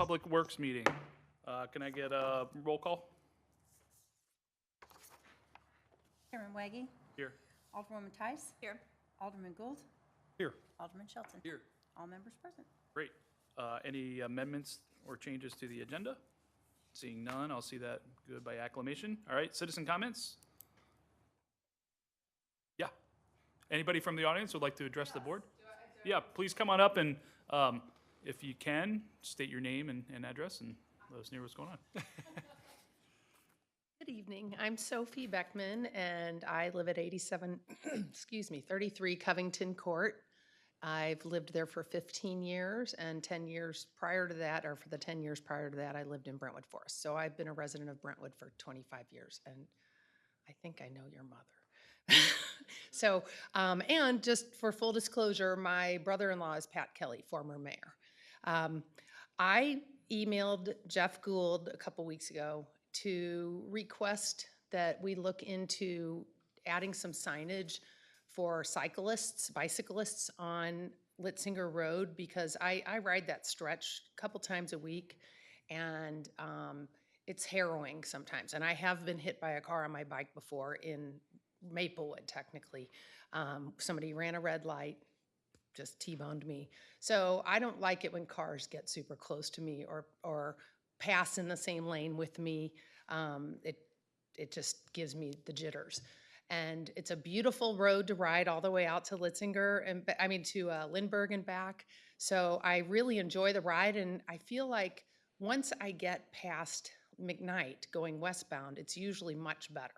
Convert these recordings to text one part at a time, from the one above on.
Public Works meeting. Can I get a roll call? Chairman Waggy, Here. Alderwoman Tice. Here. Alderman Gould, Here. Alderman Shelton. Here. All members present. Great. Any amendments or changes to the agenda? Seeing none, I'll see that good by acclamation. All right, citizen comments? Yeah. Anybody from the audience would like to address the board? Yeah, please come on up and, if you can, state your name and address and let us know what's going on. Good evening. I'm Sophie Beckman, and I live at 87, 33 Covington Court. I've lived there for 15 years, and 10 years prior to that, or for the 10 years prior to that, I lived in Brentwood Forest. So I've been a resident of Brentwood for 25 years, and I think I know your mother. So, and just for full disclosure, my brother-in-law is Pat Kelly, former mayor. I emailed Jeff Gould a couple weeks ago to request that we look into adding some signage for cyclists, bicyclists on Litzinger Road, because I ride that stretch a couple times a week, and it's harrowing sometimes. And I have been hit by a car on my bike before in Maplewood, technically. Somebody ran a red light, just T-boned me. So I don't like it when cars get super close to me or pass in the same lane with me. It just gives me the jitters. And it's a beautiful road to ride all the way out to Litzinger and to Lindbergh and back. So I really enjoy the ride, and I feel like once I get past McKnight going westbound, it's usually much better.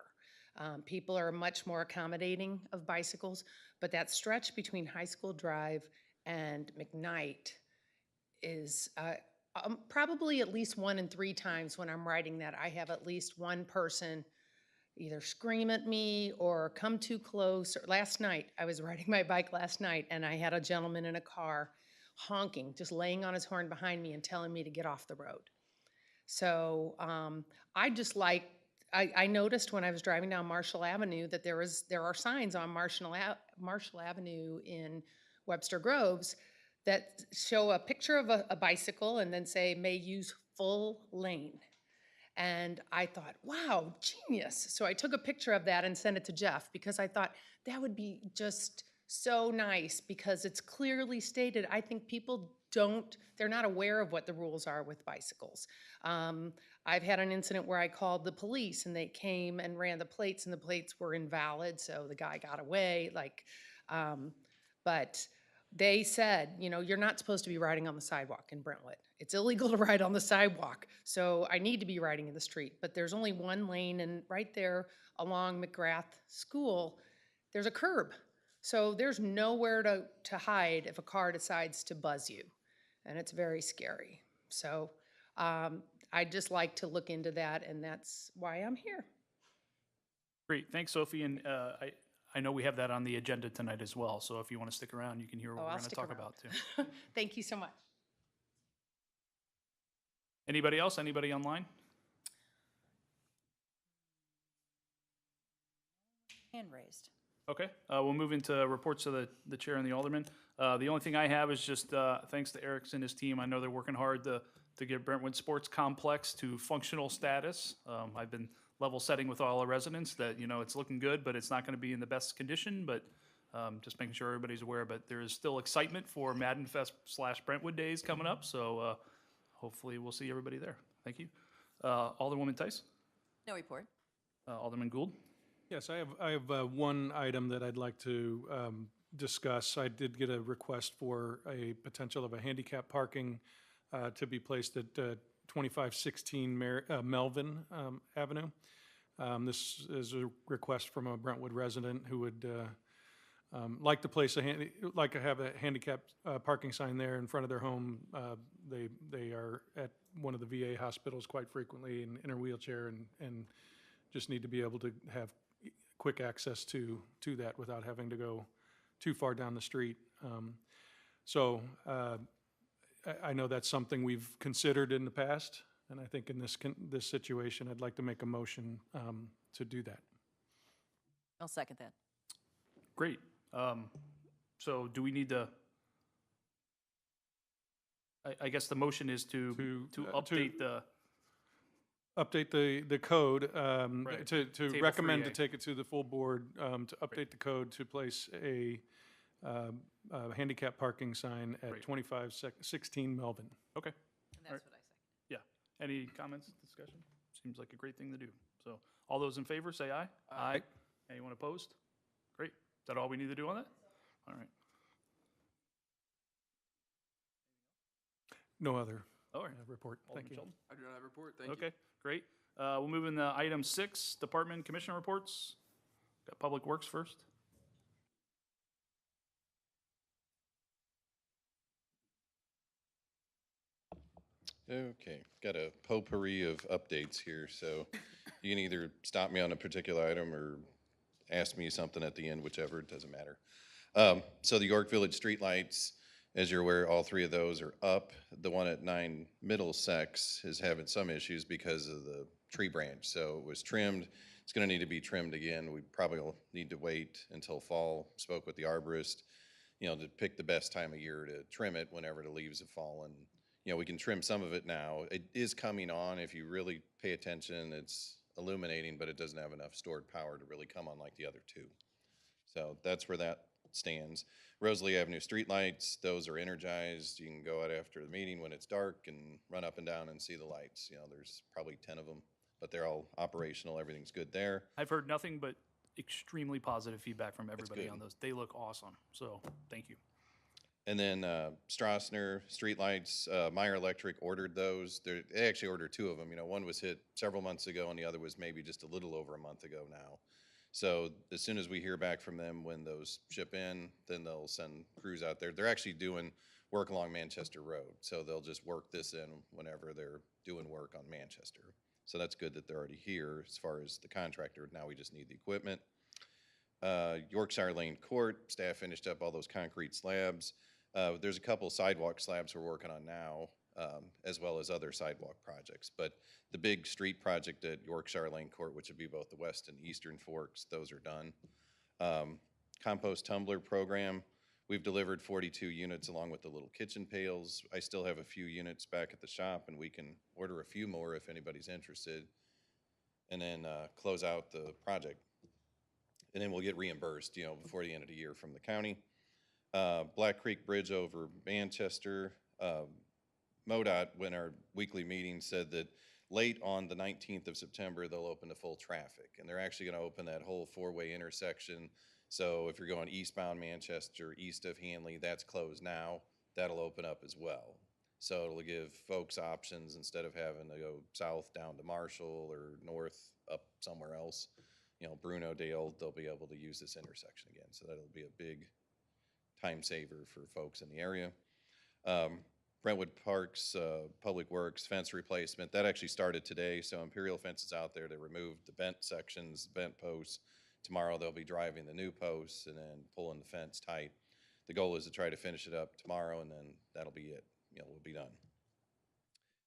People are much more accommodating of bicycles, but that stretch between High School Drive and McKnight is probably at least 1 in 3 times when I'm riding that, I have at least one person either scream at me or come too close. Last night, I was riding my bike last night, and I had a gentleman in a car honking, just laying on his horn behind me and telling me to get off the road. So I noticed when I was driving down Marshall Avenue that there are signs on Marshall Avenue in Webster Groves that show a picture of a bicycle and then say, may use full lane. And I thought, wow, genius. So I took a picture of that and sent it to Jeff because I thought that would be just so nice because it's clearly stated. I think people they're not aware of what the rules are with bicycles. I've had an incident where I called the police and they came and ran the plates and the plates were invalid, so the guy got away. But they said, you're not supposed to be riding on the sidewalk in Brentwood. It's illegal to ride on the sidewalk, so I need to be riding in the street. But there's only one lane, and right there along McGrath School, there's a curb. So there's nowhere to hide if a car decides to buzz you, and it's very scary. So I'd just like to look into that, and that's why I'm here. Great, thanks, Sophie, and I know we have that on the agenda tonight as well, so if you want to stick around, you can hear what we're going to talk about too. Thank you so much. Anybody else? Anybody online? Hand raised. Okay, we'll move into reports of the chair and the alderman. The only thing I have is just thanks to Eric and his team. I know they're working hard to get Brentwood Sports Complex to functional status. I've been level setting with all the residents that, it's looking good, but it's not going to be in the best condition, but just making sure everybody's aware. But there is still excitement for Madden Fest / Brentwood Days coming up, so hopefully we'll see everybody there. Thank you. Alderwoman Tice? No report. Alderman Gould? Yes, I have one item that I'd like to discuss. I did get a request for a potential of a handicap parking to be placed at 2516 Melvin Avenue. This is a request from a Brentwood resident who would like to have a handicap parking sign there in front of their home. They are at one of the VA hospitals quite frequently and in a wheelchair and just need to be able to have quick access to that without having to go too far down the street. So I know that's something we've considered in the past, and I think in this situation, I'd like to make a motion to do that. I'll second that. Great. So do we need to I guess the motion is to To, update the, update the code, Right. to Table recommend to 3A. take it to the full board, to update the code to place a handicap parking sign at Right. 2516 Melvin. okay. And that's what I second. Yeah. Any comments, discussion? Seems like a great thing to do. So all those in favor, say aye. Aye. Anyone opposed? Great. Is that all we need to do on that? All right. No other All right. report. Thank Alderman you. Sheldon? I do not have a report, thank you. Okay, great. We'll move into item 6, Department and Commissioner reports. Got Public Works first. Okay, got a potpourri of updates here, so you can either stop me on a particular item or ask me something at the end, whichever, it doesn't matter. So the York Village streetlights, as you're aware, all three of those are up. The one at 9 Middlesex is having some issues because of the tree branch, so it was trimmed. It's gonna need to be trimmed again. We probably will need to wait until fall. Spoke with the arborist, to pick the best time of year to trim it whenever the leaves have fallen. We can trim some of it now. It is coming on. If you really pay attention, it's illuminating, but it doesn't have enough stored power to really come on like the other two. So that's where that stands. Rosalie Avenue streetlights, those are energized. You can go out after the meeting when it's dark and run up and down and see the lights. There's probably 10 of them, but they're all operational. Everything's good there. I've heard nothing but extremely positive feedback from everybody good. on those. They look awesome, so thank you. And then Strassner streetlights, Meyer Electric ordered those. They actually ordered 2 of them. One was hit several months ago and the other was maybe just a little over a month ago now. So as soon as we hear back from them when those ship in, then they'll send crews out there. They're actually doing work along Manchester Road. So they'll just work this in whenever they're doing work on Manchester. So that's good that they're already here as far as the contractor. Now we just need the equipment. Yorkshire Lane Court, staff finished up all those concrete slabs. There's a couple sidewalk slabs we're working on now, as well as other sidewalk projects. But the big street project at Yorkshire Lane Court, which would be both the west and eastern forks, those are done. Compost tumbler program, we've delivered 42 units along with the little kitchen pails. I still have a few units back at the shop, and we can order a few more if anybody's interested, and then close out the project. And then we'll get reimbursed, before the end of the year from the county. Black Creek Bridge over Manchester. MoDOT, when our weekly meeting, said that late on the 19th of September, they'll open to full traffic. And they're actually gonna open that whole 4-way intersection. So if you're going eastbound Manchester, east of Hanley, that's closed now. That'll open up as well. So it'll give folks options instead of having to go south down to Marshall or north up somewhere else. Brunodale, they'll be able to use this intersection again. So that'll be a big time saver for folks in the area. Brentwood Parks, Public Works, fence replacement, that actually started today. So Imperial Fence is out there to remove the bent sections, bent posts. Tomorrow they'll be driving the new posts and then pulling the fence tight. The goal is to try to finish it up tomorrow and then that'll be it. We'll be done.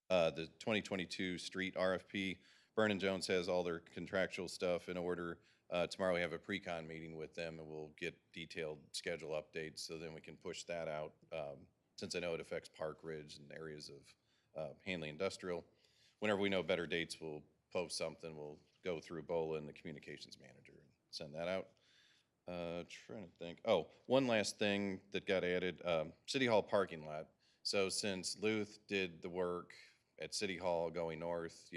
The 2022 street RFP, Vernon Jones has all their contractual stuff in order. Tomorrow we have a pre-con meeting with them and we'll get detailed schedule updates so then we can push that out since I know it affects Park Ridge and areas of Hanley Industrial. Whenever we know better dates, we'll post something. We'll go through Bola and the communications manager and send that out. Trying to think. Oh, one last thing that got added, City Hall parking lot. So since Luth did the work at City Hall going north,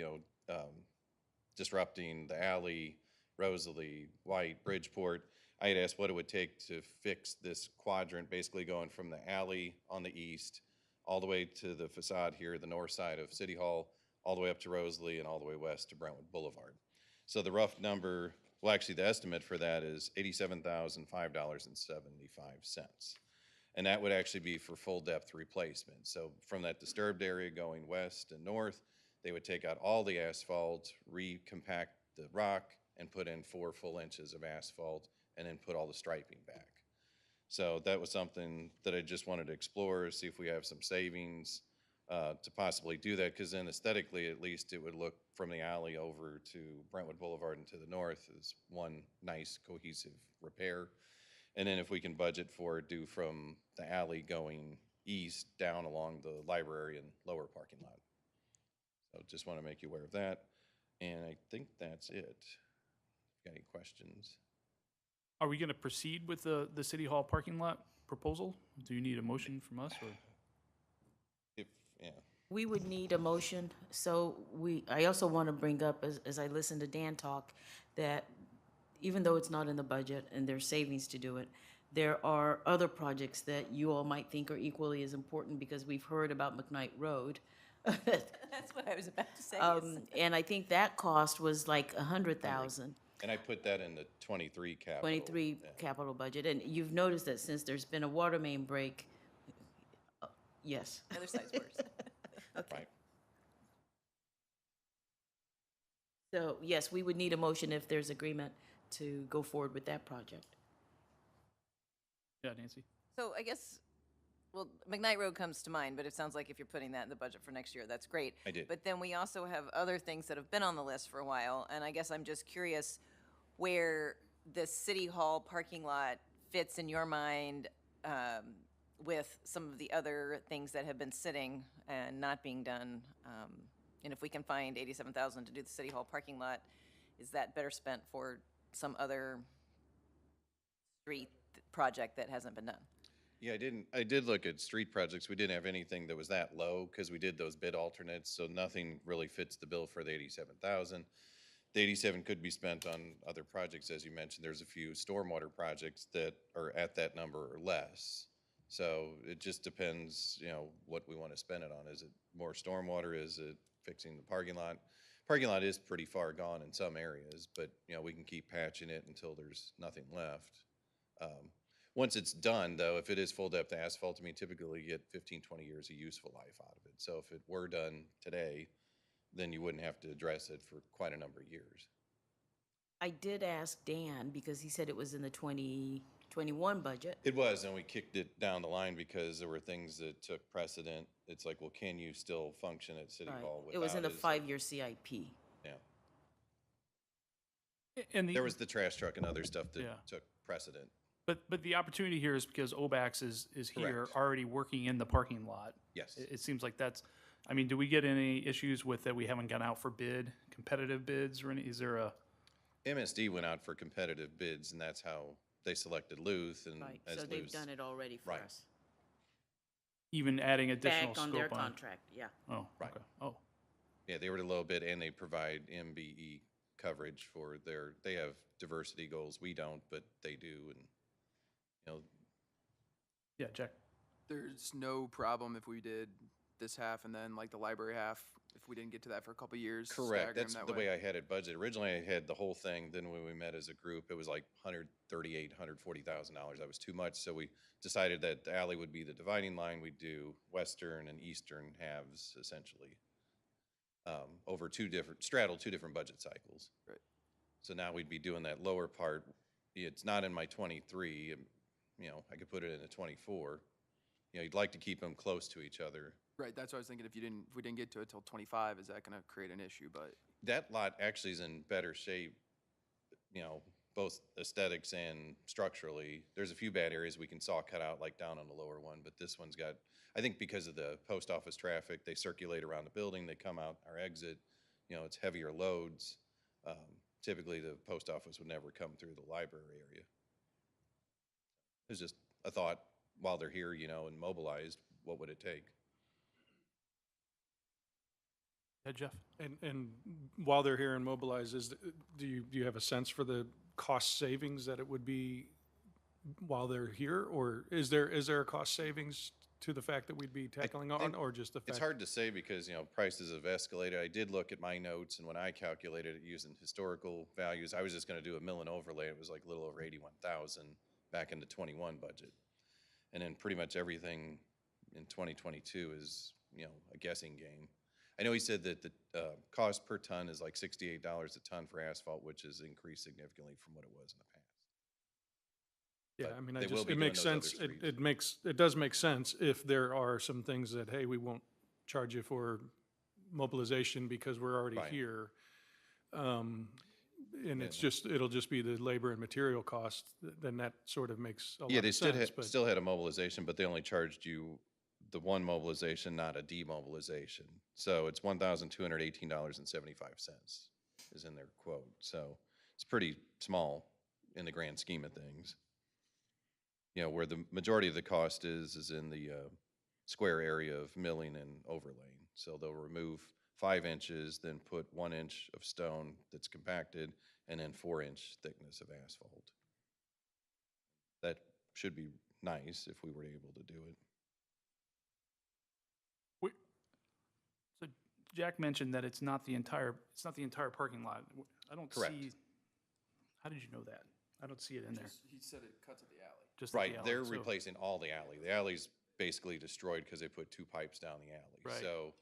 disrupting the alley, Rosalie, White, Bridgeport, I had asked what it would take to fix this quadrant, basically going from the alley on the east all the way to the facade here, the north side of City Hall, all the way up to Rosalie and all the way west to Brentwood Boulevard. So the rough number, well, actually the estimate for that is $87,005.75. And that would actually be for full depth replacement. So from that disturbed area going west and north, they would take out all the asphalt, recompact the rock, and put in 4 full inches of asphalt, and then put all the striping back. So that was something that I just wanted to explore, see if we have some savings to possibly do that, because then aesthetically, at least, it would look from the alley over to Brentwood Boulevard and to the north as one nice cohesive repair. And then if we can budget for it, do from the alley going east down along the library and lower parking lot. So just want to make you aware of that. And I think that's it. Got any questions? Are we going to proceed with the City Hall parking lot proposal? Do you need a motion from us, or? If, yeah. We would need a motion, so I also want to bring up, as I listen to Dan talk, that even though it's not in the budget and there's savings to do it, there are other projects that you all might think are equally as important, because we've heard about McKnight Road. That's what I was about to say. Yes. And I think that cost was like 100,000. And I put that in the 23 capital. 23 Yeah. capital budget, and you've noticed that since there's been a water main break, yes. The other side's worse. Right. So, yes, we would need a motion if there's agreement to go forward with that project. Yeah, Nancy? So I guess, well, McKnight Road comes to mind, but it sounds like if you're putting that in the budget for next year, that's great. I did. But then we also have other things that have been on the list for a while, and I guess I'm just curious where the City Hall parking lot fits in your mind with some of the other things that have been sitting and not being done. And if we can find $87,000 to do the City Hall parking lot, is that better spent for some other street project that hasn't been done? Yeah, I did look at street projects. We didn't have anything that was that low because we did those bid alternates, so nothing really fits the bill for the 87,000. The 87 could be spent on other projects, as you mentioned. There's a few stormwater projects that are at that number or less. So it just depends, what we want to spend it on. Is it more stormwater? Is it fixing the parking lot? Parking lot is pretty far gone in some areas, but, we can keep patching it until there's nothing left. Once it's done, though, if it is full depth asphalt, typically you get 15, 20 years of useful life out of it. So if it were done today, then you wouldn't have to address it for quite a number of years. I did ask Dan, because he said it was in the 2021 budget. It was, and we kicked it down the line because there were things that took precedent. It's like, well, can you still function at City Right. Hall without It was in the it? 5-year CIP. Yeah. And There was the trash truck and other stuff that Yeah. took precedent. But the opportunity here is because OBAX is here Correct. already working in the parking lot. Yes. It seems like that's, do we get any issues with that we haven't gone out for bid, competitive bids, or any, is there a? MSD went out for competitive bids, and that's how they selected Luth, and Right, as so they've Luth's- done it already for Right. us. Even adding additional Back on their scope on? contract, yeah. Oh, Right. okay. Oh, Yeah, they were the low bid, and they provide MBE coverage for they have diversity goals. We don't, but they do, and, yeah, Jack. There's no problem if we did this half and then like the library half, if we didn't get to that for a couple years. correct. stagger 'em That's that the way I had it budgeted. Originally, I had the whole thing. Then when we met as a group, it was like $140,000. That was too much. So we decided that the alley would be the dividing line. We'd do western and eastern halves, essentially, over straddle two different budget cycles. Right. So now we'd be doing that lower part. It's not in my 23. I could put it in a 24. You'd like to keep them close to each other. Right, that's what I was thinking. If we didn't get to it till 25, is that going to create an issue? But That lot actually is in better shape, both aesthetics and structurally. There's a few bad areas we can saw cut out, like down on the lower one, but this one's got, I think because of the post office traffic, they circulate around the building, they come out our exit, it's heavier loads. Typically, the post office would never come through the library area. It's just a thought while they're here, and mobilized, what would it take? Yeah, Jeff. And while they're here and mobilized, do you have a sense for the cost savings that it would be while they're here? Or is there a cost savings to the fact that we'd be tackling on, think or just the fact? It's hard to say because, prices have escalated. I did look at my notes, and when I calculated it using historical values, I was just gonna do a mill and overlay. It was like a little over 81,000 back in the 21 budget. And then pretty much everything in 2022 is, a guessing game. I know he said that the cost per ton is like $68 a ton for asphalt, which has increased significantly from what it was in the past. Yeah, but they will be it doing makes those other sense. streets. It does make sense if there are some things that, hey, we won't charge you for mobilization because we're already Right. here. And it'll just be the labor and material cost, then that sort of makes a lot Yeah, they of sense. But still had a mobilization, but they only charged you the one mobilization, not a demobilization. So it's $1,218.75 is in their quote. So it's pretty small in the grand scheme of things. You know, where the majority of the cost is in the square area of milling and overlaying. So they'll remove 5 inches, then put 1 inch of stone that's compacted, and then 4-inch thickness of asphalt. That should be nice if we were able to do it. So Jack mentioned that it's not the entire parking lot. I don't Correct. see, how did you know that? I don't see it in there. He said it cuts at the alley. Just at the Right, alley, they're so- replacing all the alley. The alley's basically destroyed because they put 2 pipes down the alley. Right. So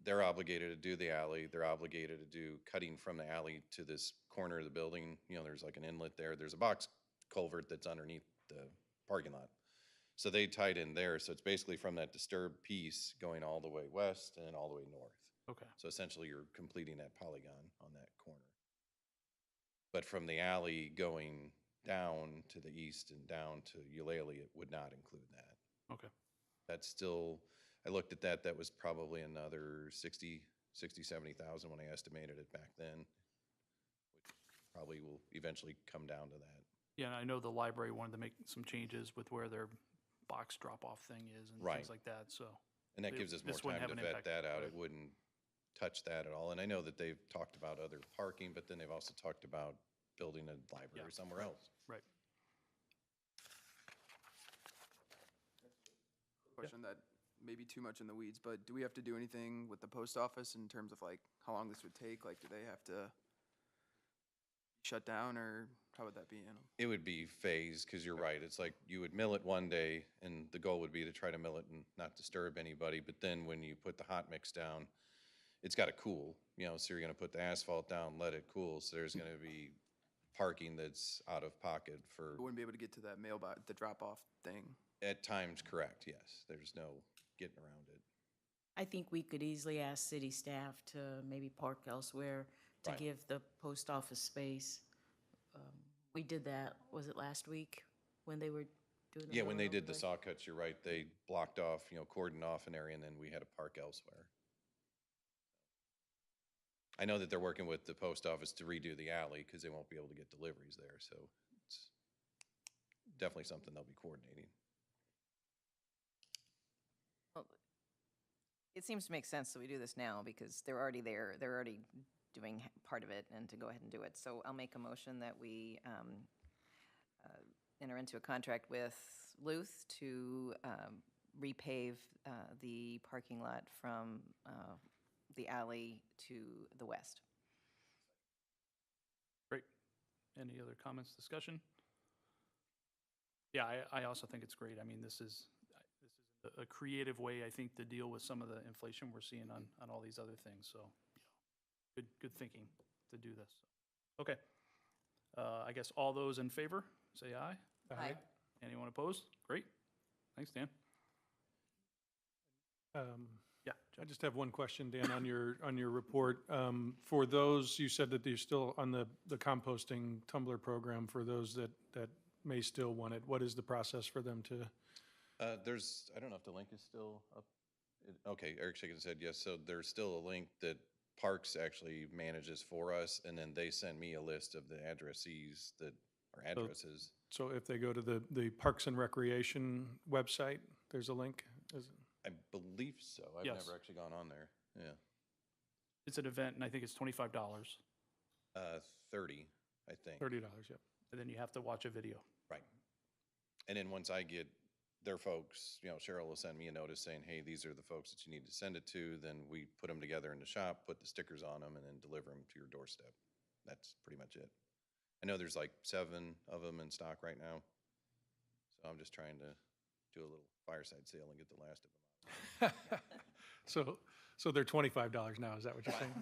they're obligated to do the alley. They're obligated to do cutting from the alley to this corner of the building. You know, there's like an inlet there. There's a box culvert that's underneath the parking lot. So they tied in there. So it's basically from that disturbed piece going all the way west and then all the way north. Okay, So essentially, you're completing that polygon on that corner. But from the alley going down to the east and down to Eulalie, it would not include that. okay. That's still, I looked at that, that was probably another 70,000 when I estimated it back then, which probably will eventually come down to that. Yeah, and I know the library wanted to make some changes with where their box drop-off thing is and Right. things like that, so. And that It- gives us more this wouldn't time have to an vet impact, that out. right. It wouldn't touch that at all. And I know that they've talked about other parking, but then they've also talked about building a library somewhere else. Right. Question that may be too much in the weeds, but do we have to do anything with the post office in terms of like how long this would take? Like, do they have to shut down, or how would that be handled? It would be phased, because you're right. It's like you would mill it one day, and the goal would be to try to mill it and not disturb anybody. But then when you put the hot mix down, it's got to cool, you know, so you're going to put the asphalt down, let it cool. So there's going to be parking that's out of pocket for, We wouldn't be able to get to that mailbox, the drop-off thing. at times, correct, yes. There's no getting around it. I think we could easily ask city staff to maybe park elsewhere to Right. give the post office space. We did that, was it last week, when they were doing the? Yeah, when they road did the overlay? saw cuts, you're right. They blocked off, you know, cordoned off an area, and then we had to park elsewhere. I know that they're working with the post office to redo the alley because they won't be able to get deliveries there. So it's definitely something they'll be coordinating. Well, it seems to make sense that we do this now because they're already there. They're already doing part of it and to go ahead and do it. So I'll make a motion that we enter into a contract with Luth to repave the parking lot from the alley to the west. Great. Any other comments, discussion? Yeah, I also think it's great. I mean, this is a creative way, I think, to deal with some of the inflation we're seeing on all these other things, so, yeah, good thinking to do this. Okay. I guess all those in favor, say aye. Aye. Anyone opposed? Great. Thanks, Dan. Yeah, I just have one question, Dan, on your report. For those, you said that you're still on the composting tumbler program for those that may still want it. What is the process for them to? There's, I don't know if the link is still up. Okay, Eric Shaken said yes. So there's still a link that Parks actually manages for us, and then they send me a list of the addressees that are addresses. So if they go to the Parks and Recreation website, there's a link? Is it? I believe so. I've Yes. never actually gone on there. Yeah. it's an event, and I think it's $25, 30, I think. $30, yep. and then you have to watch a video. Right. And then once I get their folks, you know, Cheryl will send me a notice saying, hey, these are the folks that you need to send it to. Then we put them together in the shop, put the stickers on them, and then deliver them to your doorstep. That's pretty much it. I know there's like 7 of them in stock right now. So I'm just trying to do a little fireside sale and get the last of them out. So they're $25 now, is that what you're saying?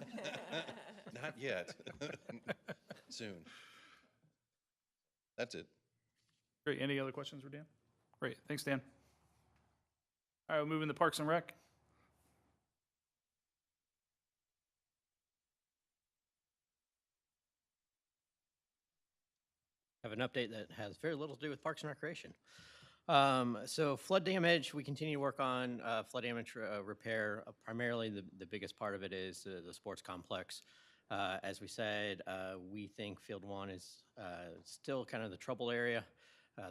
Not yet. Soon. That's it. Great. Any other questions for Dan? Great. Thanks, Dan. All right, we'll move into Parks and Rec. Have an update that has very little to do with Parks and Recreation. So flood damage, we continue to work on flood damage repair. Primarily, the biggest part of it is the sports complex. As we said, we think Field 1 is still kind of the trouble area.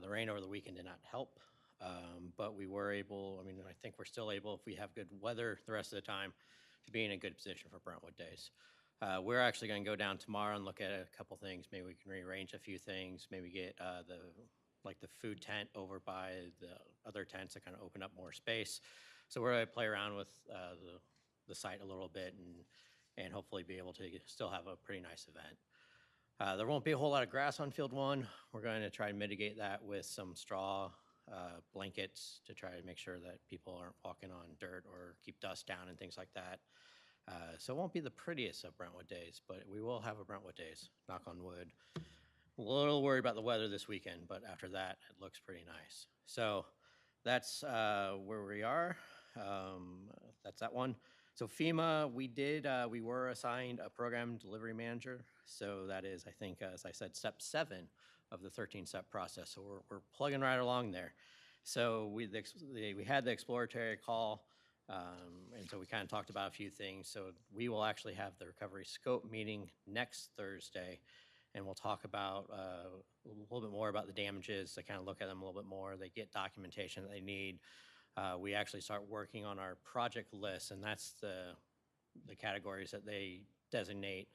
The rain over the weekend did not help, but we were able, I mean, I think we're still able, if we have good weather the rest of the time, to be in a good position for Brentwood days. We're actually going to go down tomorrow and look at a couple things. Maybe we can rearrange a few things, maybe get the food tent over by the other tents to kind of open up more space. So we're going to play around with the site a little bit and hopefully be able to still have a pretty nice event. There won't be a whole lot of grass on Field 1. We're going to try and mitigate that with some straw blankets to try to make sure that people aren't walking on dirt or keep dust down and things like that. So it won't be the prettiest of Brentwood days, but we will have a Brentwood days, knock on wood. A little worried about the weather this weekend, but after that, it looks pretty nice. So that's where we are. That's that one. So FEMA, we were assigned a program delivery manager. So that is, I think, as I said, step 7 of the 13-step process. So we're plugging right along there. So we had the exploratory call, and so we kind of talked about a few things. So we will actually have the recovery scope meeting next Thursday, and we'll talk about a little bit more about the damages, to kind of look at them a little bit more. They get documentation that they need. We actually start working on our project list, and that's the categories that they designate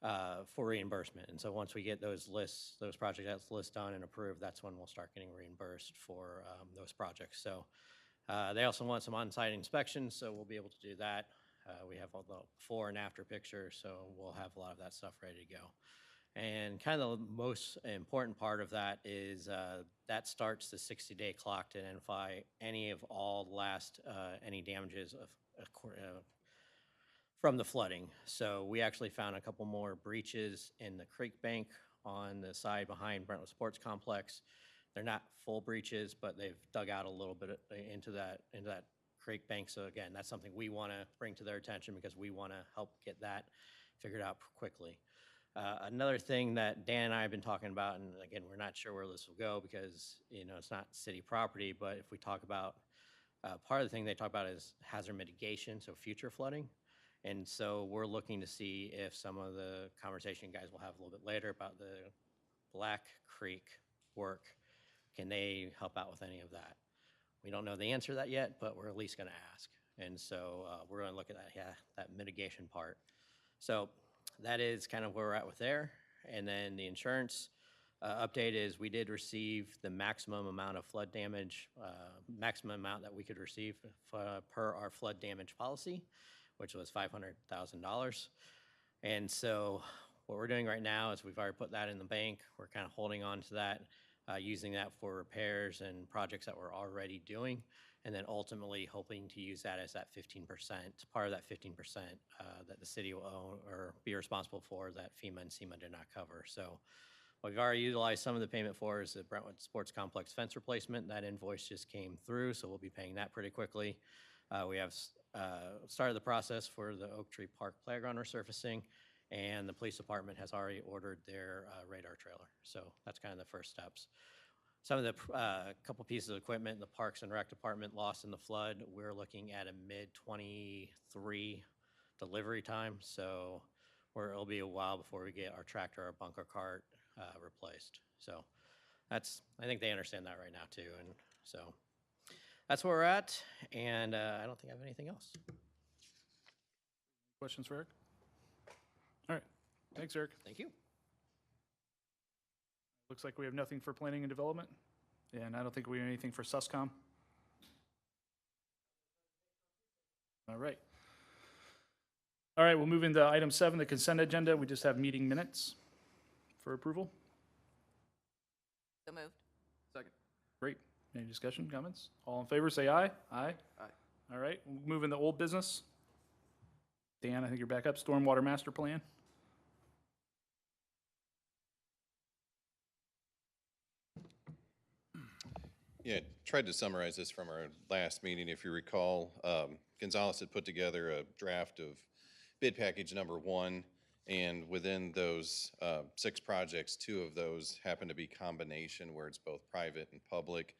for reimbursement. And so once we get those project lists done and approved, that's when we'll start getting reimbursed for those projects. So they also want some on-site inspections, so we'll be able to do that. We have all the before and after pictures, so we'll have a lot of that stuff ready to go. And kind of the most important part of that is that starts the 60-day clock to identify any of all last any damages from the flooding. So we actually found a couple more breaches in the creek bank on the side behind Brentwood Sports Complex. They're not full breaches, but they've dug out a little bit into that creek bank. So again, that's something we want to bring to their attention because we want to help get that figured out quickly. Another thing that Dan and I have been talking about, and again, we're not sure where this will go because, it's not city property, but if we talk about, part of the thing they talk about is hazard mitigation, so future flooding. And so we're looking to see if some of the conversation you guys will have a little bit later about the Black Creek work, can they help out with any of that? We don't know the answer to that yet, but we're at least going to ask. And so we're going to look at that mitigation part. So that is kind of where we're at with there. And then the insurance update is we did receive the maximum amount of flood damage, maximum amount that we could receive per our flood damage policy, which was $500,000. And so what we're doing right now is we've already put that in the bank. We're kind of holding on to that, using that for repairs and projects that we're already doing, and then ultimately hoping to use that as that 15%, part of that 15% that the city will own or be responsible for that FEMA and SEMA did not cover. So what we've already utilized some of the payment for is the Brentwood Sports Complex fence replacement. That invoice just came through, so we'll be paying that pretty quickly. We have started the process for the Oak Tree Park playground resurfacing, and the police department has already ordered their radar trailer. So that's kind of the first steps. Some of the couple pieces of equipment the Parks and Rec department lost in the flood, we're looking at a mid-23 delivery time. So it'll be a while before we get our tractor, our bunker cart replaced. So I think they understand that right now too. And so that's where we're at. And I don't think I have anything else. Questions for Eric? All right. Thanks, Eric. Thank you. Looks like we have nothing for planning and development, and I don't think we have anything for SUSCOM. All right. All right, we'll move into item 7, the consent agenda. We just have meeting minutes for approval. So moved. Second. Great. Any discussion, comments? All in favor, say aye. Aye. Aye. All right, we'll move into old business. Dan, I think you're back up. Stormwater master plan. Yeah, tried to summarize this from our last meeting. If you recall, Gonzalez had put together a draft of bid package number 1, And within those 6 projects, 2 of those happen to be combination where it's both private and public.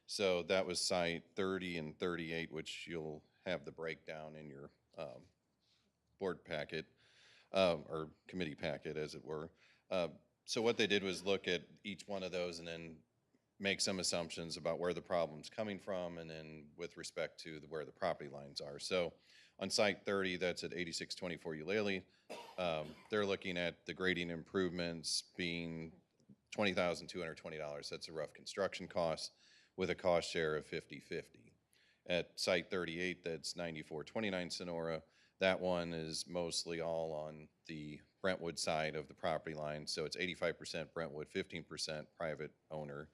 So that was site 30 and 38, which you'll have the breakdown in your board packet, or committee packet, as it were. So what they did was look at each one of those and then make some assumptions about where the problem's coming from, and then with respect to where the property lines are. So on site 30, that's at 8624 Eulalie. They're looking at the grading improvements being $20,220. That's a rough construction cost with a cost share of 50/50. At site 38, that's 9429 Sonora. That one is mostly all on the Brentwood side of the property line. So it's 85% Brentwood, 15% private owner.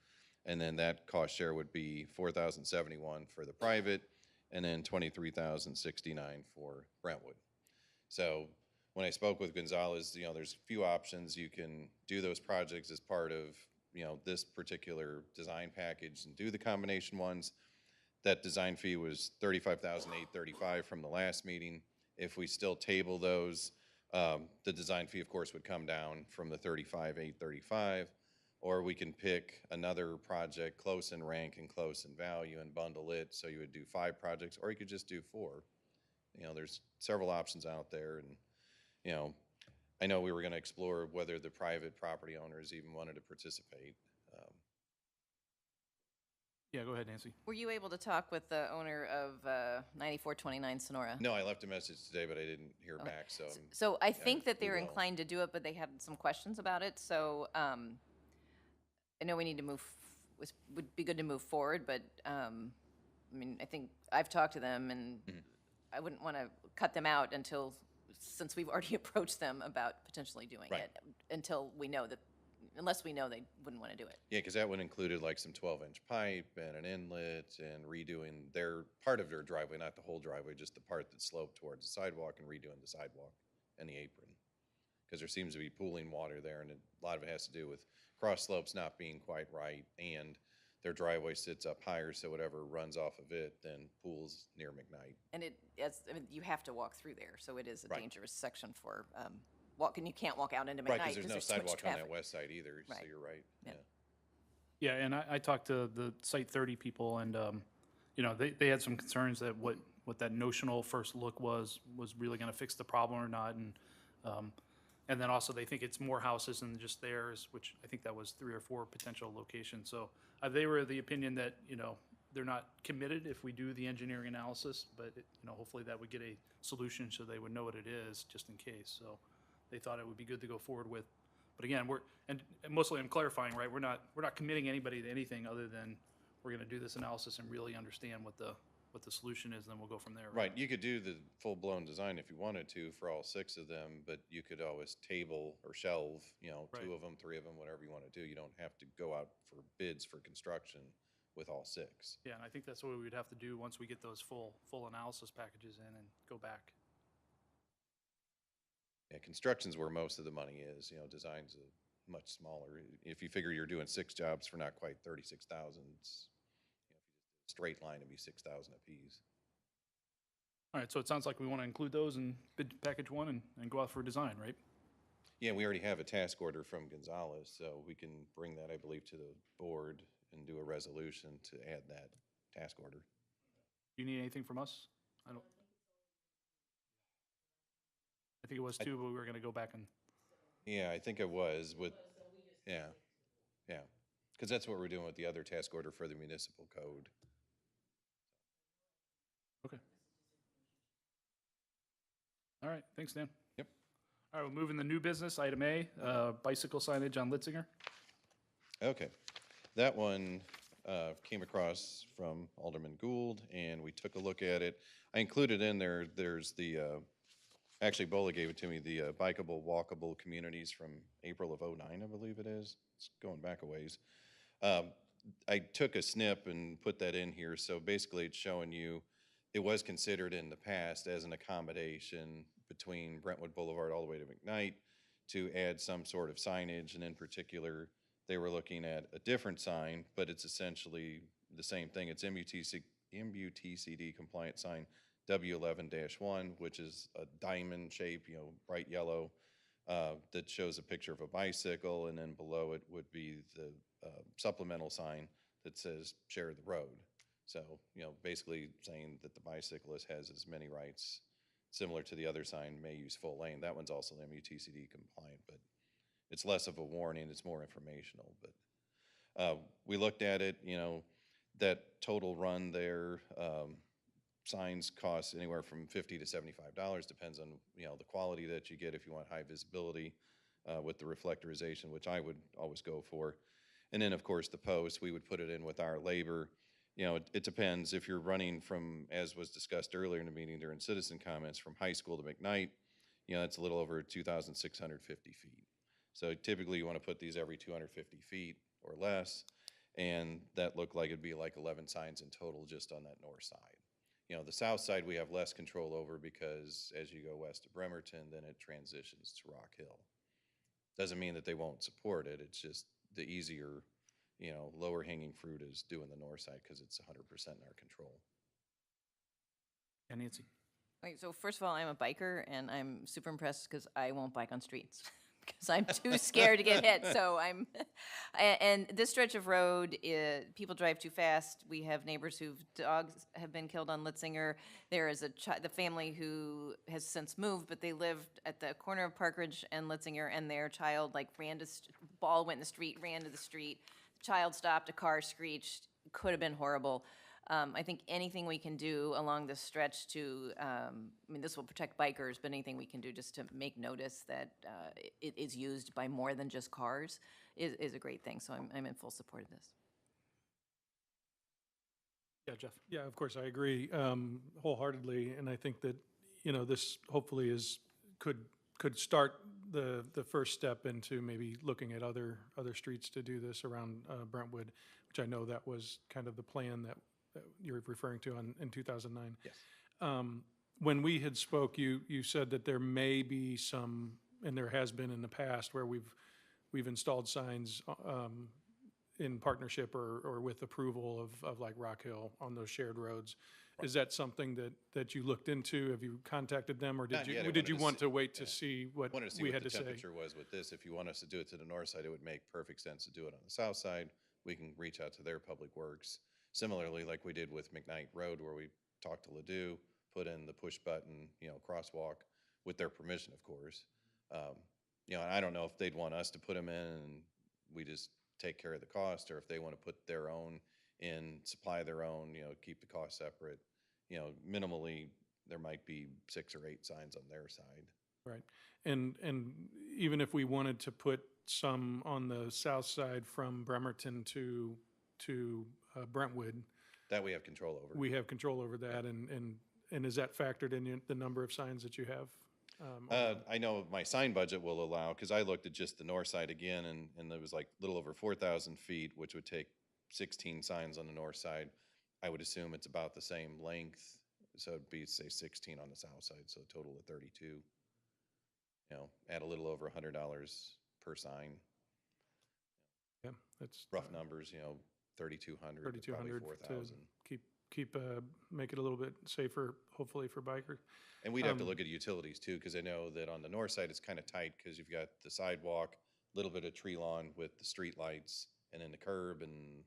And then that cost share would be $4,071 for the private, and then $23,069 for Brentwood. So when I spoke with Gonzalez, there's a few options. You can do those projects as part of, this particular design package and do the combination ones. That design fee was $35,835 from the last meeting. If we still table those, the design fee, of course, would come down from the $35,835. Or we can pick another project close in rank and close in value and bundle it. So you would do 5 projects, or you could just do 4. There's several options out there. And, I know we were going to explore whether the private property owners even wanted to participate. Yeah, go ahead, Nancy. Were you able to talk with the owner of 9429 Sonora? No, I left a message today, but I didn't hear back. So, So I think that we they're will. inclined to do it, but they had some questions about it. So I know we need to would be good to move forward, but I mean, I think I've talked to them, and I wouldn't want to cut them out since we've already approached them about potentially doing Right. it, unless we know they wouldn't want to do it. Yeah, because that one included like some 12-inch pipe and an inlet and redoing their part of their driveway, not the whole driveway, just the part that sloped towards the sidewalk, and redoing the sidewalk and the apron. Because there seems to be pooling water there, and a lot of it has to do with cross slopes not being quite right, and their driveway sits up higher, so whatever runs off of it then pools near McKnight. And you have to walk through there, so it is a Right. dangerous section for walking. You can't walk out into McKnight Right, because there's no too much sidewalk on that traffic. west side either, so Right. you're right. Yeah. Yeah, and I talked to the Site 30 people, and, they had some concerns that what that notional first look was really going to fix the problem or not. And then also they think it's more houses than just theirs, which I think that was 3 or 4 potential locations. So they were of the opinion that, they're not committed if we do the engineering analysis, but, hopefully that would get a solution so they would know what it is, just in case. So they thought it would be good to go forward with. But again, and mostly I'm clarifying, right? We're not committing anybody to anything other than we're going to do this analysis and really understand what the solution is, then we'll go from there. Right, you could do the full-blown design if you wanted to for all 6 of them, but you could always table or shelve, 2 of them, 3 of them, whatever you want to do. You don't have to go out for bids for construction with all 6. Yeah, and I think that's what we would have to do once we get those full analysis packages in and go back. Yeah, construction's where most of the money is, design's much smaller. If you figure you're doing 6 jobs for not quite 36,000, it's, straight line, it'd be 6,000 apiece. All right, so it sounds like we want to include those in bid package 1 and go out for design, right? Yeah, we already have a task order from Gonzalez, so we can bring that, I believe, to the board and do a resolution to add that task order. Do you need anything from us? I think it was 2, but we were going to go back and, Yeah, I think it was with, yeah, because that's what we're doing with the other task order for the municipal code. okay. All right, thanks, Dan. Yep. All right, we'll move in the new business, item A, bicycle signage on Litzinger. Okay, that one came across from Alderman Gould, and we took a look at it. I included in there, there's the, actually Bola gave it to me, the bikeable, walkable communities from April of '09, I believe it is. It's going back a ways. I took a snip and put that in here, so basically it's showing you, it was considered in the past as an accommodation between Brentwood Boulevard all the way to McKnight to add some sort of signage, and in particular, they were looking at a different sign, but it's essentially the same thing. It's MUTCD compliant sign W11-1, which is a diamond shape, bright yellow. that shows a picture of a bicycle, and then below it would be the supplemental sign that says share the road. So, basically saying that the bicyclist has as many rights, similar to the other sign, may use full lane. That one's also MUTCD compliant, but it's less of a warning, it's more informational. But we looked at it, that total run there, signs cost anywhere from $50 to $75, depends on, the quality that you get. If you want high visibility with the reflectorization, which I would always go for. And then, of course, the posts, we would put it in with our labor. It depends. If you're running from, as was discussed earlier in the meeting during citizen comments, from high school to McKnight, it's a little over 2,650 feet. So typically you want to put these every 250 feet or less, and that looked like it'd be like 11 signs in total just on that north side. The south side we have less control over because as you go west of Bremerton, then it transitions to Rock Hill. Doesn't mean that they won't support it. It's just the easier, lower hanging fruit is doing the north side because it's 100% in our control. Yeah, Nancy. Wait, so first of all, I'm a biker, and I'm super impressed because I won't bike on streets because I'm too scared to get hit. So and this stretch of road, people drive too fast. We have neighbors whose dogs have been killed on Litzinger. There is the family who has since moved, but they lived at the corner of Parkridge and Litzinger, and their child ball went in the street, ran to the street. The child stopped, a car screeched. Could have been horrible. I think anything we can do along this stretch to, this will protect bikers, but anything we can do just to make notice that it is used by more than just cars is a great thing. So I'm in full support of this. Yeah, Jeff. Yeah, of course, I agree wholeheartedly, and I think that, this hopefully could start the first step into maybe looking at other streets to do this around Brentwood, which I know that was kind of the plan that you're referring to in 2009. Yes. When we had spoke, you said that there may be some, and there has been in the past, where we've installed signs in partnership or with approval of like Rock Hill on those shared roads. Is that something that you looked into? Have you contacted them, or Not yet. I did you wanted to want see- to wait to yeah. see what Wanted to see we what had the to say? temperature was with this. If you want us to do it to the north side, it would make perfect sense to do it on the south side. We can reach out to their public works. Similarly, like we did with McKnight Road, where we talked to Ladue, put in the push button, crosswalk with their permission, of course. And I don't know if they'd want us to put them in and we just take care of the cost, or if they want to put their own in, supply their own, keep the cost separate. Minimally, there might be 6 or 8 signs on their side. Right. And even if we wanted to put some on the south side from Bremerton to Brentwood, That we have control over. we have control over that, and is that factored in the number of signs that you have? I know my sign budget will allow, because I looked at just the north side again, and there was like a little over 4,000 feet, which would take 16 signs on the north side. I would assume it's about the same length, so it'd be, say, 16 on the south side, so a total of 32. Add a little over $100 per sign. Yeah, that's Rough numbers, 3,200, probably 3,200 to 4,000. keep make it a little bit safer, hopefully for bikers. And we'd have to look at utilities too, because I know that on the north side, it's kind of tight because you've got the sidewalk, a little bit of tree lawn with the street lights, and then the curb, and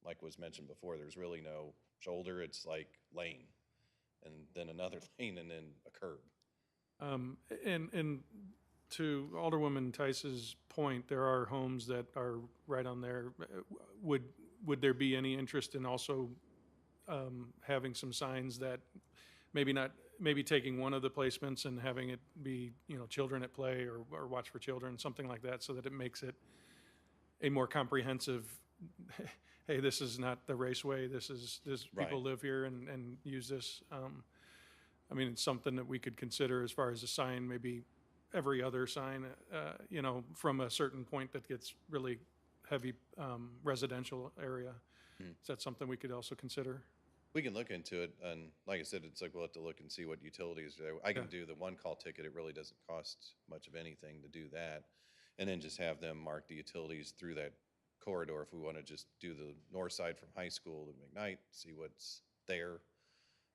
like was mentioned before, there's really no shoulder. It's like lane, and then another lane, and then a curb. And to Alderwoman Tice's point, there are homes that are right on there. Would there be any interest in also having some signs that maybe taking one of the placements and having it be, children at play or watch for children, something like that, so that it makes it a more comprehensive, hey, this is not the raceway, this Right. people live here and use this. It's something that we could consider as far as a sign, maybe every other sign, from a certain point that gets really heavy residential area. Is that something we could also consider? We can look into it, and like I said, it's like we'll have to look and see what utilities are there. I can do the one call ticket. It really doesn't cost much of anything to do that. And then just have them mark the utilities through that corridor if we want to just do the north side from high school to McKnight, see what's there,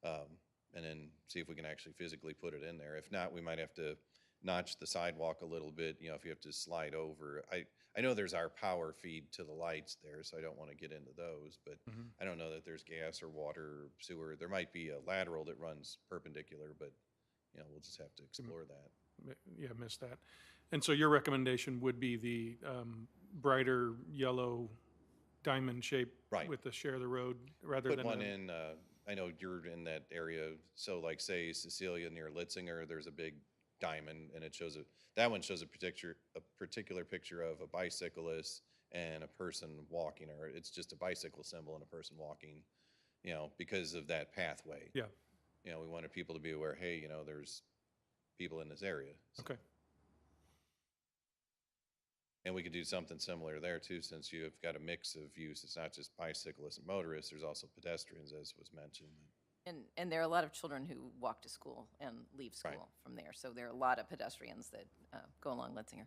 and then see if we can actually physically put it in there. If not, we might have to notch the sidewalk a little bit, you know, if you have to slide over. I know there's our power feed to the lights there, so I don't want to get into those, but I don't know that there's gas or water or sewer. There might be a lateral that runs perpendicular, but, you know, we'll just have to explore that. Yeah, missed that. And so your recommendation would be the brighter yellow diamond shape Right. with the share the road rather Put than one a- in, I know you're in that area, so like say Cecilia near Litzinger, there's a big diamond and it shows that one shows a particular picture of a bicyclist and a person walking, or it's just a bicycle symbol and a person walking, you know, because of that pathway. Yeah, You know, we wanted people to be aware, hey, you know, there's people in this area. So- okay. And we could do something similar there too, since you've got a mix of use. It's not just bicyclists and motorists, there's also pedestrians, as was mentioned. And there are a lot of children who walk to school and leave school Right. from there. So there are a lot of pedestrians that go along Litzinger.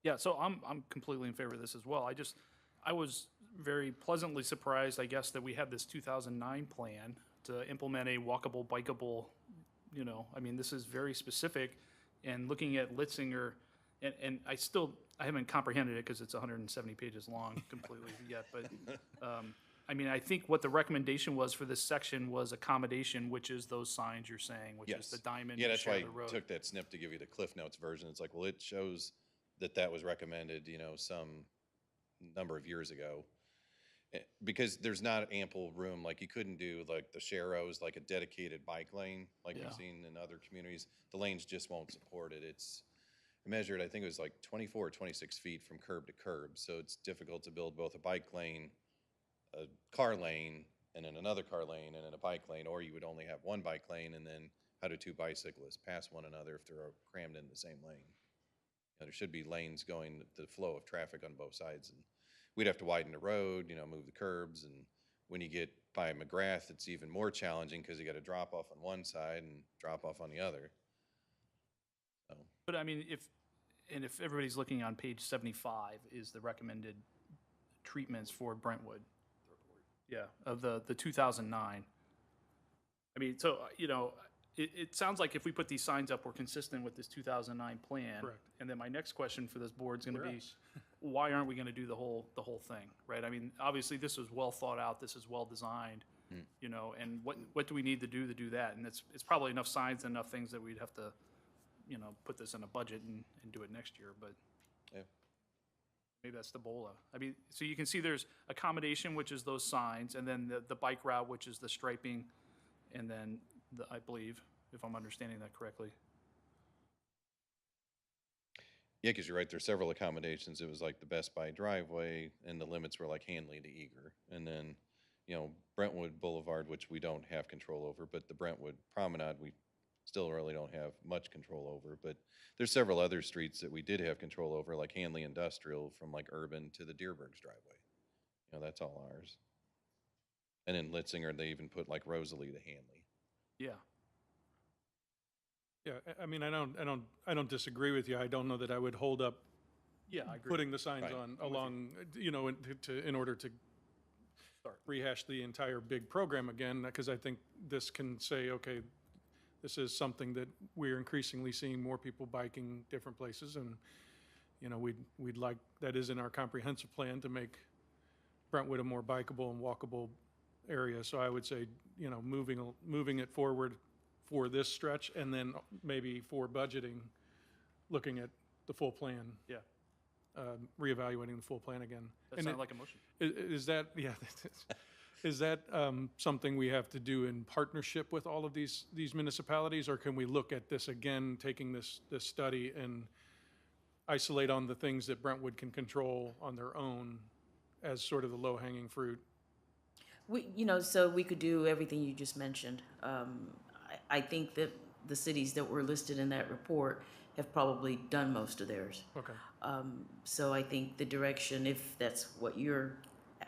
Yeah, so I'm completely in favor of this as well. I was very pleasantly surprised, I guess, that we had this 2009 plan to implement a walkable, bikeable, you know, I mean, this is very specific. And looking at Litzinger, and I haven't comprehended it because it's 170 pages long completely yet, but I mean, I think what the recommendation was for this section was accommodation, which is those signs you're saying, which is Yes. the diamond. Yeah, and that's share why the I road. took that snip to give you the Cliff Notes version. It's like, well, it shows that that was recommended, you know, some number of years ago. Because there's not ample room, like you couldn't do like the Sharrows, like a dedicated bike lane, like Yeah. we've seen in other communities. The lanes just won't support it. It's measured, I think it was like 24 or 26 feet from curb to curb. So it's difficult to build both a bike lane, a car lane, and then another car lane, and then a bike lane, or you would only have one bike lane, and then how do two bicyclists pass one another if they're crammed in the same lane? You know, there should be lanes going, the flow of traffic on both sides, and we'd have to widen the road, you know, move the curbs, and when you get by McGrath, it's even more challenging because you got to drop off on one side and drop off on the other. So, But I mean, if everybody's looking on page 75 is the recommended treatments for Brentwood. Yeah, of the 2009. I mean, so, you know, it sounds like if we put these signs up, we're consistent with this 2009 plan. Correct. And then my next question for this board's gonna Where be, else? why aren't we gonna do the whole thing, right? I mean, obviously, this was well thought out, this is well designed, you know, and what do we need to do that? And it's probably enough signs and enough things that we'd have to, you know, put this in a budget and do it next year, but yeah. maybe that's the BOLA. I mean, so you can see there's accommodation, which is those signs, and then the bike route, which is the striping, and then I believe, if I'm understanding that correctly. Yeah, because you're right, there's several accommodations. It was like the Best Buy driveway, and the limits were like Hanley to Eager. And then, you know, Brentwood Boulevard, which we don't have control over, but the Brentwood Promenade, we still really don't have much control over. But there's several other streets that we did have control over, like Hanley Industrial from like Urban to the Deerberg's driveway. You know, that's all ours. And in Litzinger, they even put like Rosalie to Hanley. Yeah, Yeah, I mean, I don't disagree with you. I don't know that I would hold up yeah, I agree. putting the signs Right. on along, you know, in order to rehash the entire big program again, because I think this can say, okay, this is something that we're increasingly seeing more people biking different places, and, you know, we'd like, that is in our comprehensive plan to make Brentwood a more bikeable and walkable area. So I would say, you know, moving it forward for this stretch, and then maybe for budgeting, looking at the full plan, Yeah, reevaluating the full plan again. that And sounded like a motion. Is that, yeah, is that something we have to do in partnership with all of these municipalities? Or can we look at this again, taking this study and isolate on the things that Brentwood can control on their own as sort of the low-hanging fruit? So we could do everything you just mentioned. I think that the cities that were listed in that report have probably done most of theirs. Okay. So I think the direction, if that's what you're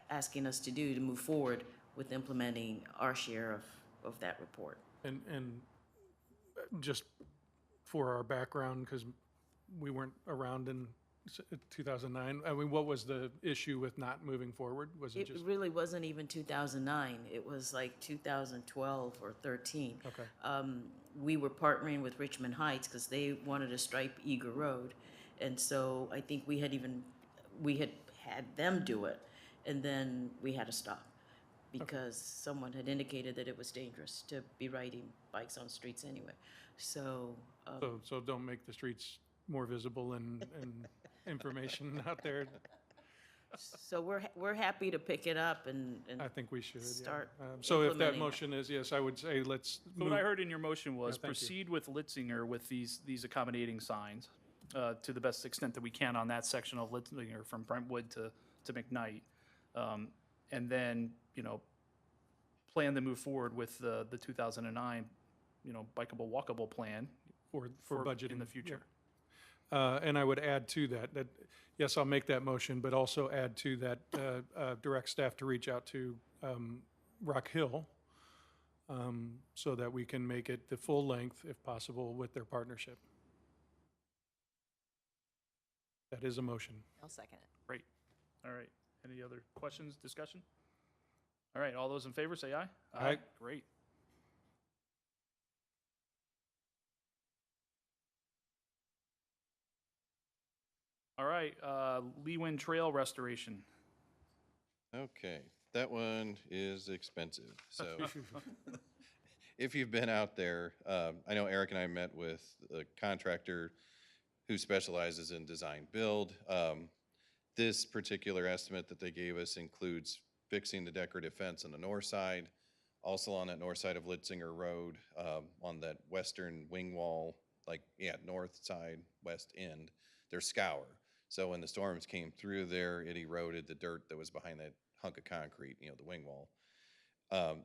asking us to do, to move forward with implementing our share of that report. And just for our background, because we weren't around in 2009? I mean, what was the issue with not moving forward? Was it It just, really wasn't even 2009. It was like 2012 or 13. okay, We were partnering with Richmond Heights because they wanted to stripe Eager Road. And so I think we had them do it, and then we had to stop because someone had indicated that it was dangerous to be riding bikes on streets anyway. So, so don't make the streets more visible and information out there? so we're happy to pick it up and I think we should, yeah. start So if that implementing it. motion is, yes, I would say let's So what I move. heard in your motion was Yeah, thank you. proceed with Litzinger with these accommodating signs to the best extent that we can on that section of Litzinger from Brentwood to McKnight. And then, plan to move forward with the 2009, bikeable, walkable plan For budgeting. in the yeah. future. And I would add to that, yes, I'll make that motion, but also add to that, direct staff to reach out to Rock Hill so that we can make it the full length, if possible, with their partnership. That is a motion. I'll second it. Great. All right. Any other questions, discussion? All right. All those in favor, say aye. Aye. Great. All right. Leewin Trail restoration. Okay, that one is expensive, so if you've been out there, I know Eric and I met with a contractor who specializes in design build. This particular estimate that they gave us includes fixing the decorative fence on the north side, also on that north side of Litzinger Road, on that western wing wall, north side, west end, there's scour. So when the storms came through there, it eroded the dirt that was behind that hunk of concrete, the wing wall.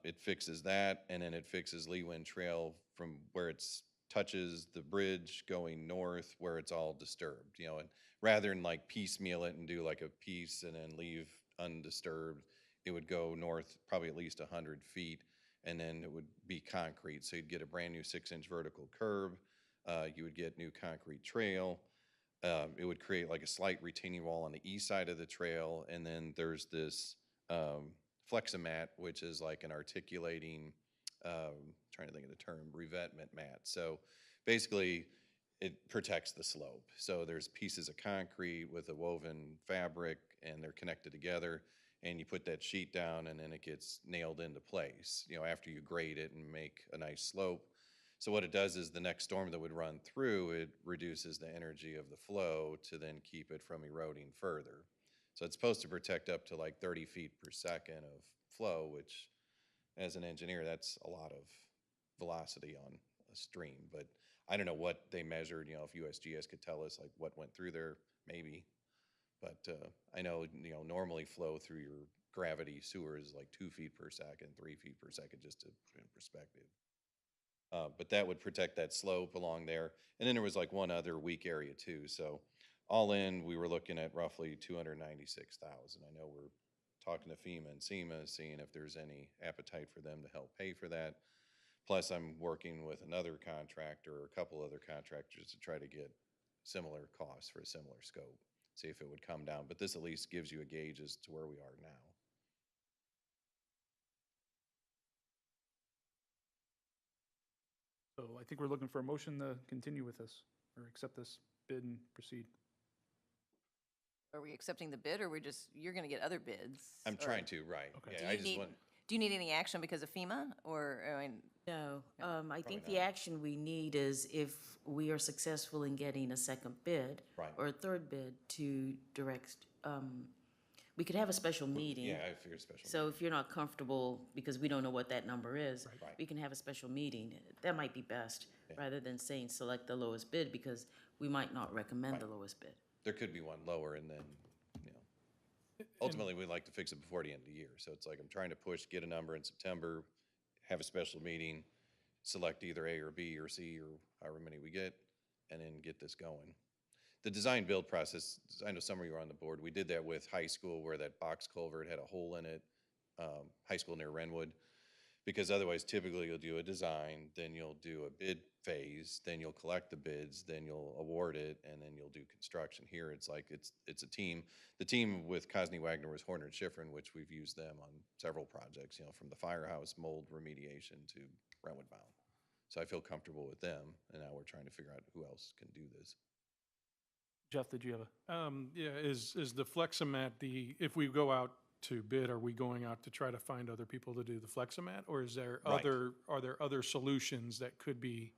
It fixes that, and then it fixes Leewin Trail from where it touches the bridge going north where it's all disturbed, and rather than piecemeal it and do like a piece and then leave undisturbed, it would go north probably at least 100 feet, and then it would be concrete. So you'd get a brand new 6-inch vertical curb. You would get new concrete trail. It would create like a slight retaining wall on the east side of the trail, and then there's this Fleximat, which is like an articulating, trying to think of the term, Revetment Mat. So basically, it protects the slope. So there's pieces of concrete with a woven fabric, and they're connected together, and you put that sheet down, and then it gets nailed into place, after you grade it and make a nice slope. So what it does is the next storm that would run through, it reduces the energy of the flow to then keep it from eroding further. So it's supposed to protect up to 30 feet per second of flow, which as an engineer, that's a lot of velocity on a stream. But I don't know what they measured, if USGS could tell us what went through there, maybe. But I know, normally flow through your gravity sewer is 2 feet per second, 3 feet per second, just to put it in perspective. But that would protect that slope along there. And then there was one other weak area too. So all in, we were looking at roughly $296,000. I know we're talking to FEMA and SEMA, seeing if there's any appetite for them to help pay for that. Plus, I'm working with another contractor or a couple other contractors to try to get similar costs for a similar scope, see if it would come down. But this at least gives you a gauge as to where we are now. So I think we're looking for a motion to continue with this or accept this bid and proceed. Are we accepting the bid, or you're going to get other bids? I'm or- trying to, right. Okay. Yeah, I just want. Do you need any action because of FEMA, or, No, I think the action we need is if we are successful in getting a second bid Right. or a third bid to direct, we could have a special meeting. Yeah, I figured special. So if you're not comfortable, because we don't know what that number is, Right. we can have a special meeting. That might be best, rather than saying select the lowest bid, because we might not recommend the lowest bid. There could be one lower, and then, ultimately, we'd like to fix it before the end of the year. So it's I'm trying to push, get a number in September, have a special meeting, select either A or B or C or however many we get, and then get this going. The design build process, I know some of you are on the board. We did that with high school where that box culvert had a hole in it, high school near Renwood. Because otherwise, typically you'll do a design, then you'll do a bid phase, then you'll collect the bids, then you'll award it, and then you'll do construction. Here, it's like, it's a team. The team with Cosney Wagner was Horner and Schifrin, which we've used them on several projects, you know, from the firehouse mold remediation to Brentwood Bound. So I feel comfortable with them, and now we're trying to figure out who else can do this. Jeff, did you have a? Yeah, is the Fleximat if we go out to bid, are we going out to try to find other people to do the Fleximat? Or is there Right. are there other solutions that could be?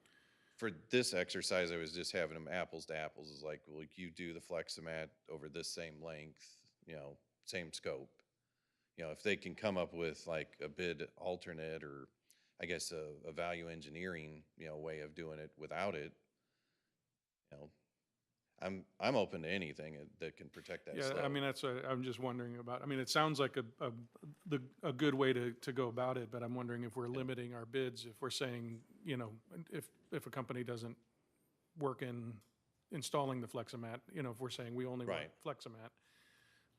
For this exercise, I was just having them apples to apples. Is like, well, you do the Fleximat over this same length, you know, same scope. You know, if they can come up with like a bid alternate, or I guess a value engineering, you know, way of doing it without it, you know, I'm open to anything that can protect that Yeah, slope. I mean, that's what I'm just wondering about. I mean, it sounds like a good way to go about it, but I'm wondering if we're limiting our bids, if we're saying, you know, if a company doesn't work in installing the Fleximat, you know, if we're saying we only want Right. Fleximat.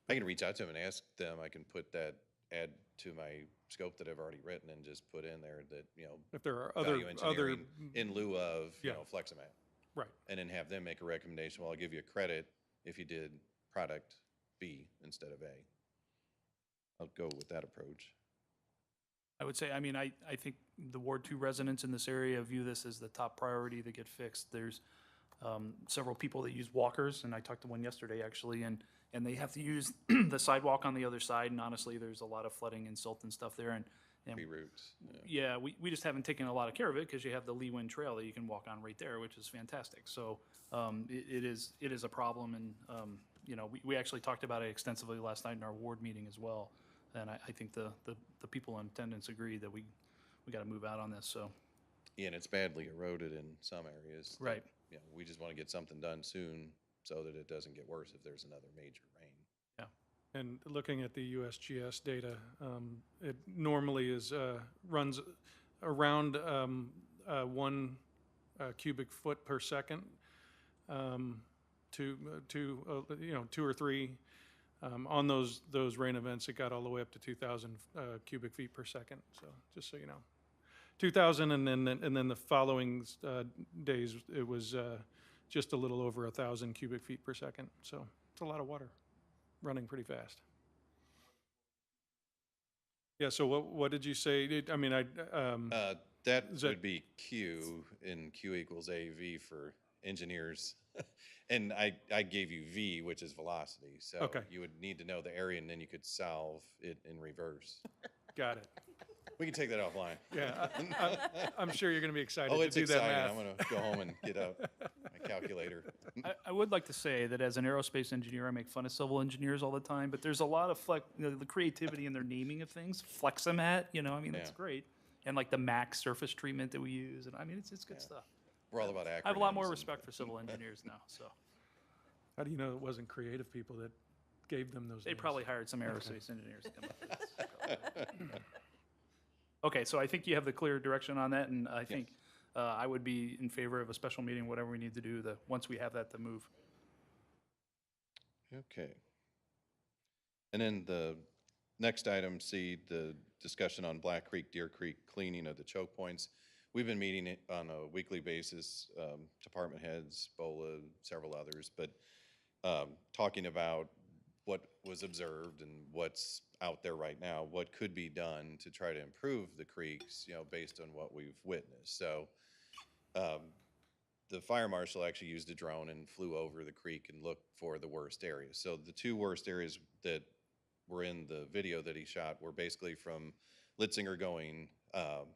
I can reach out to them and ask them. I can put that, add to my scope that I've already written and just put in there that, you know, If there are value other, engineering in lieu of, you Yeah. know, Fleximat. right. And then have them make a recommendation. Well, I'll give you a credit if you did product B instead of A. I'll go with that approach. I would say, I mean, I think the Ward 2 residents in this area view this as the top priority to get fixed. There's several people that use walkers, and I talked to one yesterday, actually, and they have to use the sidewalk on the other side, and honestly, there's a lot of flooding and silt and stuff there, and Reroutes. yeah, we just haven't taken a lot of care of it, because you have the Lee Wind Trail that you can walk on right there, which is fantastic. So it is a problem, and you know, we actually talked about it extensively last night in our ward meeting as well, and I think the people in attendance agree that we got to move out on this, so. Yeah, and it's badly eroded in some areas. that, Right. You know, we just want to get something done soon so that it doesn't get worse if there's another major rain. And looking at the USGS data, it normally runs around 1 cubic foot per second, to you know, 2 or 3. On those rain events, it got all the way up to 2,000 cubic feet per second. So just so you know, 2,000, and then the following days it was just a little over 1,000 cubic feet per second. So it's a lot of water running pretty fast. Yeah, so what did you say? I mean, That Is that- would be Q, and Q equals AV for engineers. And I gave you V, which is velocity. So Okay. you would need to know the area, and then you could solve it in reverse. got it. We can take that offline. Yeah, I'm sure you're going to be excited Oh, to it's do that exciting. math. I'm going to go home and get out my calculator. I would like to say that as an aerospace engineer, I make fun of civil engineers all the time, but there's a lot of the creativity in their naming of things. Fleximat, you know, I mean, that's Yeah. great. And like the max surface treatment that we use, and I mean, it's good stuff. We're all about acronyms. I have a lot more and- respect for civil engineers now, so. How do you know it wasn't creative people that gave them those They names? probably hired some aerospace engineers to come up with this. Okay, so I think you have the clear direction on that, and I think I would be in favor of a special meeting, whatever we need to do, once we have that to move. Okay. And then the next item, C, the discussion on Black Creek, Deer Creek cleaning of the choke points. We've been meeting it on a weekly basis, department heads, BOLA, several others, but talking about what was observed and what's out there right now, what could be done to try to improve the creeks, you know, based on what we've witnessed. So the fire marshal actually used a drone and flew over the creek and looked for the worst areas. So the two worst areas that were in the video that he shot were basically from Litzinger going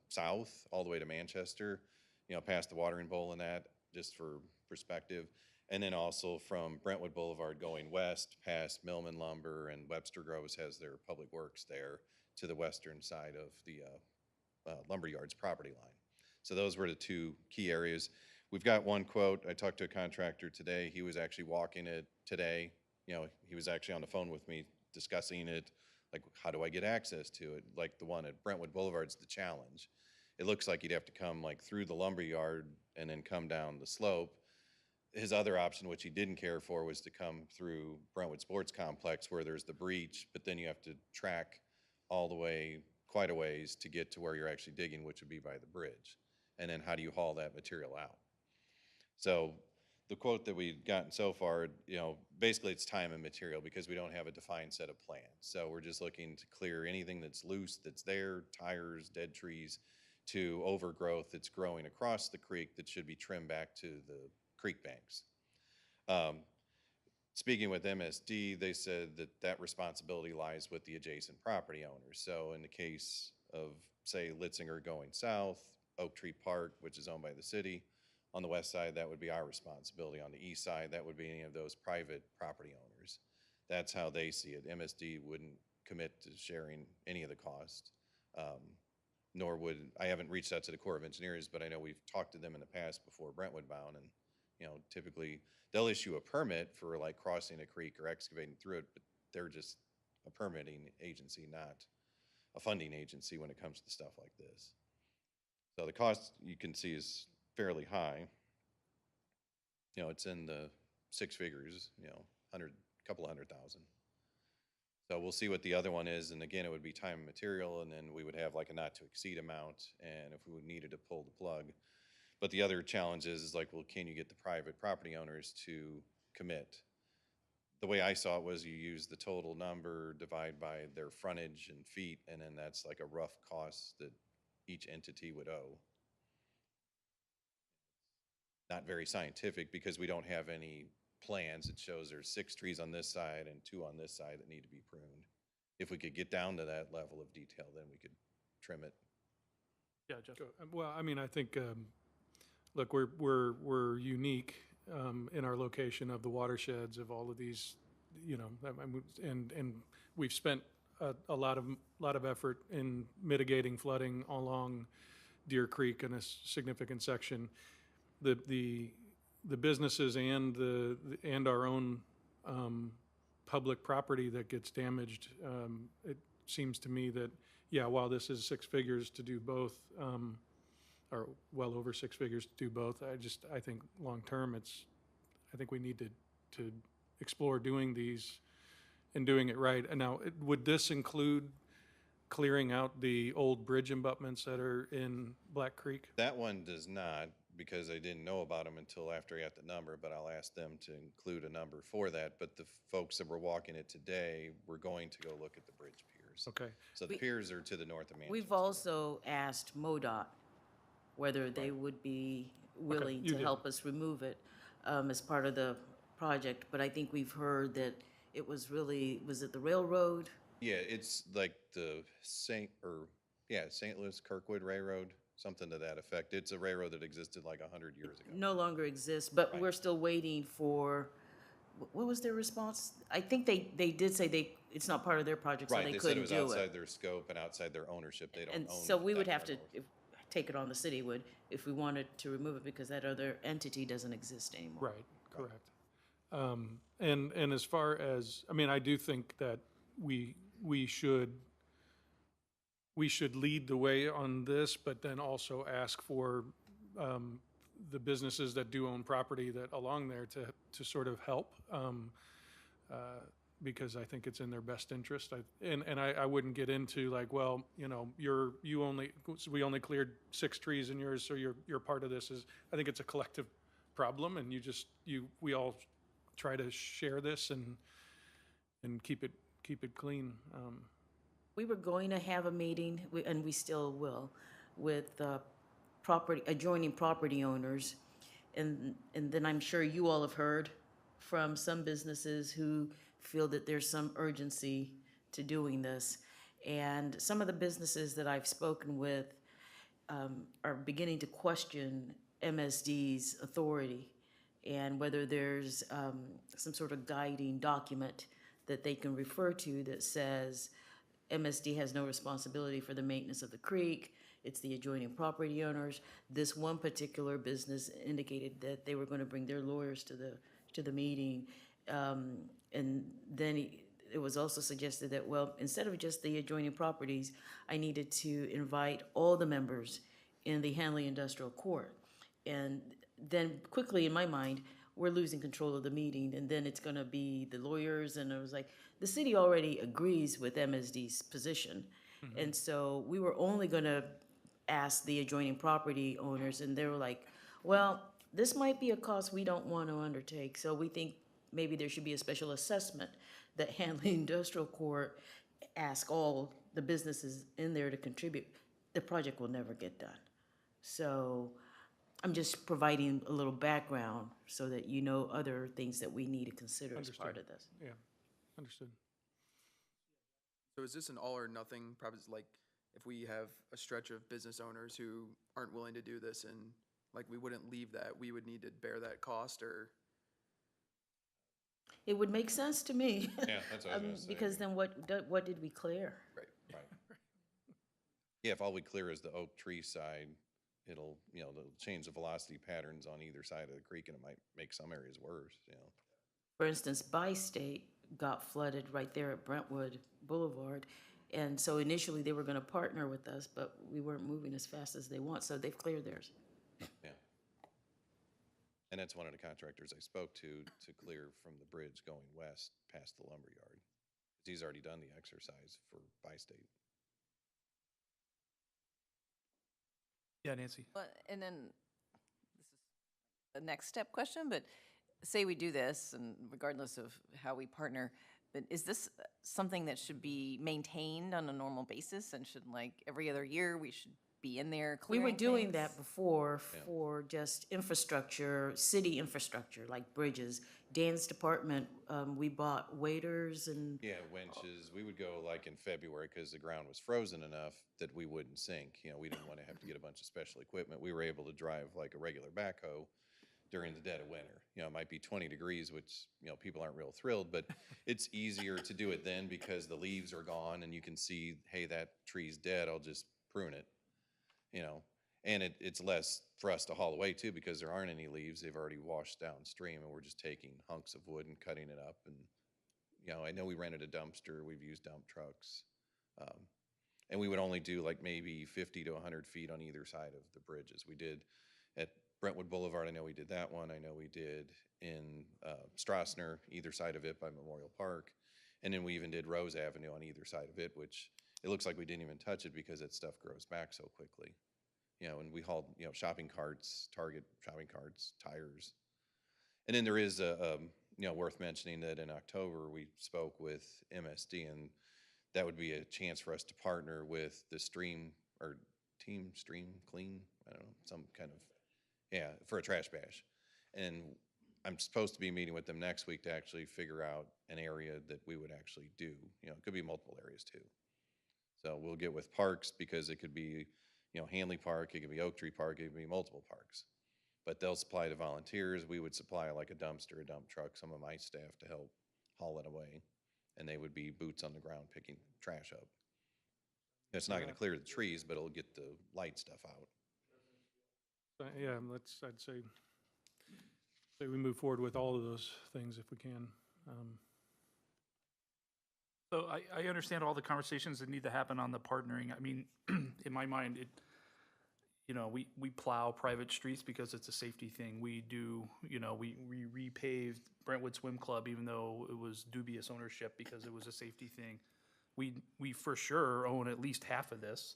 south all the way to Manchester, you know, past the watering bowl and that, just for perspective. And then also from Brentwood Boulevard going west past Millman Lumber, and Webster Groves has their public works there, to the western side of the lumberyard's property line. So those were the two key areas. We've got one quote. I talked to a contractor today. He was actually walking it today. You know, he was actually on the phone with me discussing it. Like, how do I get access to it? Like the one at Brentwood Boulevard's the challenge. It looks like you'd have to come like through the lumberyard and then come down the slope. His other option, which he didn't care for, was to come through Brentwood Sports Complex where there's the breach, but then you have to track all the way quite a ways to get to where you're actually digging, which would be by the bridge. And then how do you haul that material out? So the quote that we've gotten so far, basically it's time and material because we don't have a defined set of plans. So we're just looking to clear anything that's loose, that's there, tires, dead trees, to overgrowth that's growing across the creek that should be trimmed back to the creek banks. Speaking with MSD, they said that that responsibility lies with the adjacent property owners. So in the case of, say, Litzinger going south, Oak Tree Park, which is owned by the city, on the west side, that would be our responsibility. On the east side, that would be any of those private property owners. That's how they see it. MSD wouldn't commit to sharing any of the cost, nor would, I haven't reached out to the Corps of Engineers, but I know we've talked to them in the past before Brentwood bound, and typically they'll issue a permit for like crossing a creek or excavating through it, but they're just a permitting agency, not a funding agency when it comes to stuff like this. So the cost you can see is fairly high. It's in the six figures, couple $100,000. So we'll see what the other one is, and again, it would be time and material, and then we would have like a not to exceed amount, and if we needed to pull the plug. But the other challenge is like, well, can you get the private property owners to commit? The way I saw it was you use the total number, divide by their frontage and feet, and then that's like a rough cost that each entity would owe. Not very scientific because we don't have any plans. It shows there's 6 trees on this side and 2 on this side that need to be pruned. If we could get down to that level of detail, then we could trim it. Yeah, Jeff. Well, I mean, I think, look, we're unique in our location of the watersheds of all of these, and we've spent a lot of effort in mitigating flooding along Deer Creek in a significant section. The businesses and our own public property that gets damaged, it seems to me that, yeah, while this is 6 figures to do both, or well over 6 figures to do both, I think long-term I think we need to explore doing these and doing it right. And now, would this include clearing out the old bridge abutments that are in Black Creek? That one does not, because I didn't know about them until after I got the number, but I'll ask them to include a number for that. But the folks that were walking it today were going to go look at the bridge piers. Okay. So the piers are to the north of Manchester. We've also asked MoDOT whether they would be willing you to did. help us remove it as part of the project, but I think we've heard that it was it the railroad? Yeah, it's like the St. Louis Kirkwood Railroad, something to that effect. It's a railroad that existed like 100 years ago. No longer exists, but Right. we're still waiting for, what was their response? I think they did say it's not part of their project, so Right, they they said it couldn't was do outside it. their scope and outside their ownership. They don't own And so we would that have to railroad. take it on, the city would, if we wanted to remove it, because that other entity doesn't exist anymore. Right, correct. And as far as, I mean, I do think that we should lead the way on this, but then also ask for the businesses that do own property that along there to sort of help, because I think it's in their best interest. I wouldn't get into like, well, we only cleared 6 trees in yours, so you're part of this. I think it's a collective problem, and we all try to share this and keep it clean. We were going to have a meeting, and we still will, with adjoining property owners. And then I'm sure you all have heard from some businesses who feel that there's some urgency to doing this. And some of the businesses that I've spoken with are beginning to question MSD's authority and whether there's some sort of guiding document that they can refer to that says MSD has no responsibility for the maintenance of the creek. It's the adjoining property owners. This one particular business indicated that they were going to bring their lawyers to the meeting. And then it was also suggested that, well, instead of just the adjoining properties, I needed to invite all the members in the Hanley Industrial Court. And then quickly in my mind, we're losing control of the meeting, and then it's going to be the lawyers. And I was like, the city already agrees with MSD's position, And so we were only gonna ask the adjoining property owners, and they were like, well, this might be a cost we don't want to undertake, so we think maybe there should be a special assessment that Handley Industrial Court ask all the businesses in there to contribute. The project will never get done. So I'm just providing a little background so that you know other things that we need to consider as part of this. Yeah, understood. So is this an all or nothing proposition? Like, if we have a stretch of business owners who aren't willing to do this, and like we wouldn't leave that, we would need to bear that cost, or? It would make sense to me. Yeah, that's what I was gonna say. Because then what did we clear? Right. Yeah, if all we clear is the oak tree side, it'll change the velocity patterns on either side of the creek, and it might make some areas worse, For instance, Bi-State got flooded right there at Brentwood Boulevard. And so initially they were gonna partner with us, but we weren't moving as fast as they want, so they've cleared theirs. Yeah. And that's one of the contractors I spoke to clear from the bridge going west past the lumberyard. He's already done the exercise for Bi-State. Yeah, Nancy. Well, and then this is a next step question, but say we do this, and regardless of how we partner, but is this something that should be maintained on a normal basis, and should, like, every other year we should be in there We clearing were doing things? that before for just infrastructure, city infrastructure, like bridges. Dan's department, we bought waders and, Yeah, winches. We would go like in February because the ground was frozen enough that we wouldn't sink. We didn't want to have to get a bunch of special equipment. We were able to drive like a regular backhoe during the dead of winter. It might be 20 degrees, which, people aren't real thrilled, but it's easier to do it then because the leaves are gone and you can see, hey, that tree's dead, I'll just prune it, And it's less for us to haul away too because there aren't any leaves. They've already washed downstream and we're just taking hunks of wood and cutting it up. And, I know we rented a dumpster. We've used dump trucks. And we would only do like maybe 50 to 100 feet on either side of the bridges. We did at Brentwood Boulevard. I know we did that one. I know we did in Strassner, either side of it by Memorial Park. And then we even did Rose Avenue on either side of it, which it looks like we didn't even touch it because that stuff grows back so quickly. And we hauled, shopping carts, Target shopping carts, tires. And then there is worth mentioning that in October, we spoke with MSD, and that would be a chance for us to partner with the Team Stream Clean, I don't know, some kind of, for a trash bash. And I'm supposed to be meeting with them next week to actually figure out an area that we would actually do. It could be multiple areas too. So we'll get with parks because it could be, Hanley Park, it could be Oak Tree Park, it could be multiple parks. But they'll supply the volunteers. We would supply like a dumpster, a dump truck, some of my staff to help haul it away. And they would be boots on the ground picking trash up. It's not gonna clear the trees, but it'll get the light stuff out. Yeah, I'd say we move forward with all of those things if we can. So I understand all the conversations that need to happen on the partnering. I mean, in my mind, we plow private streets because it's a safety thing. We do, we repaved Brentwood Swim Club even though it was dubious ownership because it was a safety thing. We for sure own at least half of this,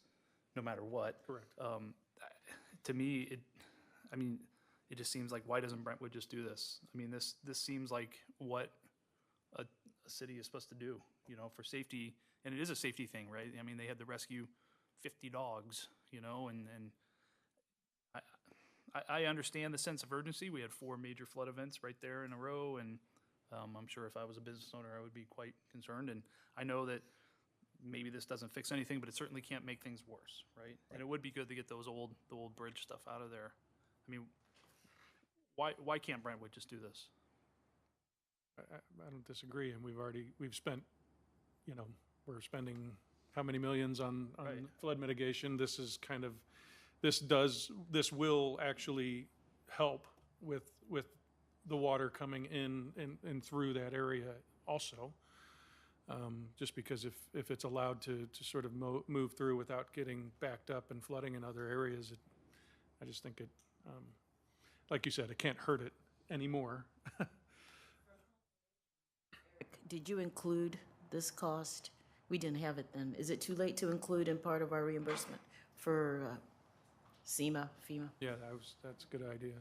no matter what. Correct. To me, it just seems like, why doesn't Brentwood just do this? I mean, this seems like what a city is supposed to do, for safety, and it is a safety thing, right? I mean, they had to rescue 50 dogs, and I understand the sense of urgency. We had 4 major flood events right there in a row, and I'm sure if I was a business owner, I would be quite concerned. And I know that maybe this doesn't fix anything, but it certainly can't make things worse, right? And it would be good to get the old bridge stuff out of there. I mean, why can't Brentwood just do this? I don't disagree, and we've spent, we're spending how many millions on Right. flood mitigation. This will actually help with the water coming in and through that area also. Just because if it's allowed to sort of move through without getting backed up and flooding in other areas, I just think it, like you said, it can't hurt it anymore. did you include this cost We didn't have it then. Is it too late to include in part of our reimbursement for FEMA? Yeah, that's a good idea.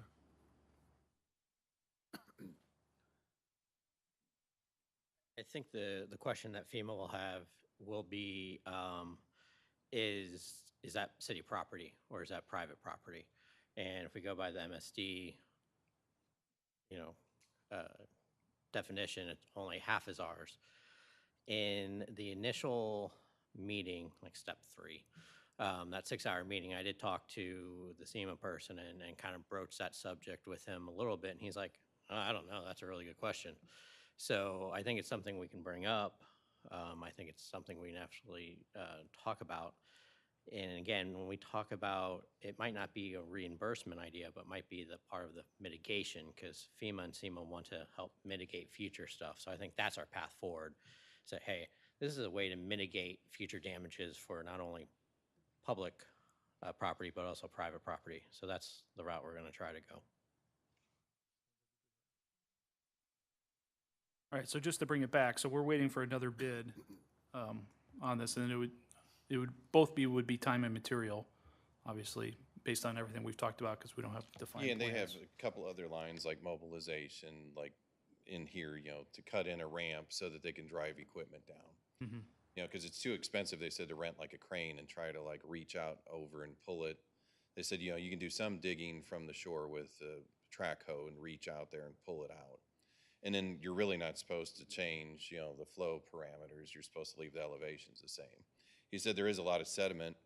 I think the question that FEMA will have will be, is that city property or is that private property? And if we go by the MSD, definition, it's only half is ours. In the initial meeting, like step 3, that 6-hour meeting, I did talk to the SEMA person and kind of broached that subject with him a little bit. And he's like, I don't know, that's a really good question. So I think it's something we can bring up. I think it's something we can actually talk about. And again, when we talk about, it might not be a reimbursement idea, but might be the part of the mitigation, because FEMA and SEMA want to help mitigate future stuff. So I think that's our path forward. Say, hey, this is a way to mitigate future damages for not only public property, but also private property. So that's the route we're going to try to go. All right, so just to bring it back, so we're waiting for another bid on this, and it would would be time and material, obviously, based on everything we've talked about, because we don't have defined Yeah, and they have plans. a couple other lines like mobilization, like in here, to cut in a ramp so that they can drive equipment down. Because it's too expensive, they said, to rent like a crane and try to like reach out over and pull it. They said, you can do some digging from the shore with a track hoe and reach out there and pull it out. And then you're really not supposed to change, the flow parameters. You're supposed to leave the elevations the same. He said there is a lot of sediment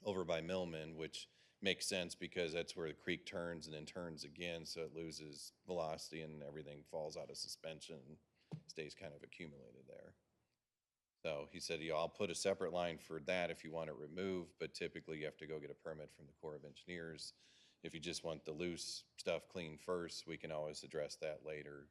over by Millman, which makes sense because that's where the creek turns and then turns again, so it loses velocity and everything falls out of suspension and stays kind of accumulated there. So he said, I'll put a separate line for that if you want it removed, but typically you have to go get a permit from the Corps of Engineers. If you just want the loose stuff cleaned first, we can always address that later,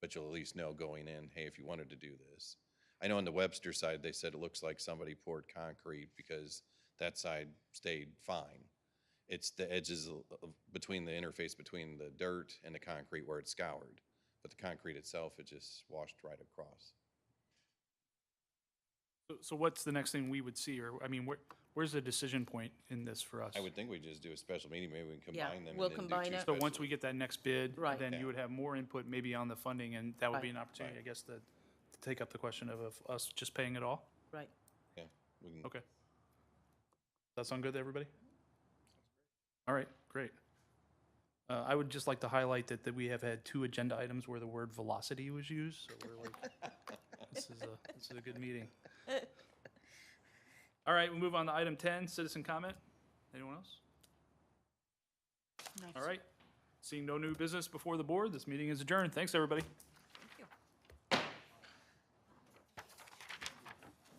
but you'll at least know going in, hey, if you wanted to do this. I know on the Webster side, they said it looks like somebody poured concrete because that side stayed fine. It's the edges between the interface between the dirt and the concrete where it's scoured. But the concrete itself, it just washed right across. So what's the next thing we would see, or, I mean, where's the decision point in this for us? I would think we just do a special meeting, maybe we can Yeah, combine them. we'll and then do combine two it. So once special- we get that next bid, Right. then Yeah. you would have more input maybe on the funding, and that would be Right. an opportunity, I guess, to take up the question of us just paying it all? Right. Yeah, we can. Okay. Does that sound good to everybody? All right, great. I would just like to highlight that we have had 2 agenda items where the word velocity was used, so we're like, this is a good meeting. All right, we'll move on to item 10, citizen comment. Anyone else? All right, seeing no new business before the board, this meeting is adjourned. Thanks, everybody.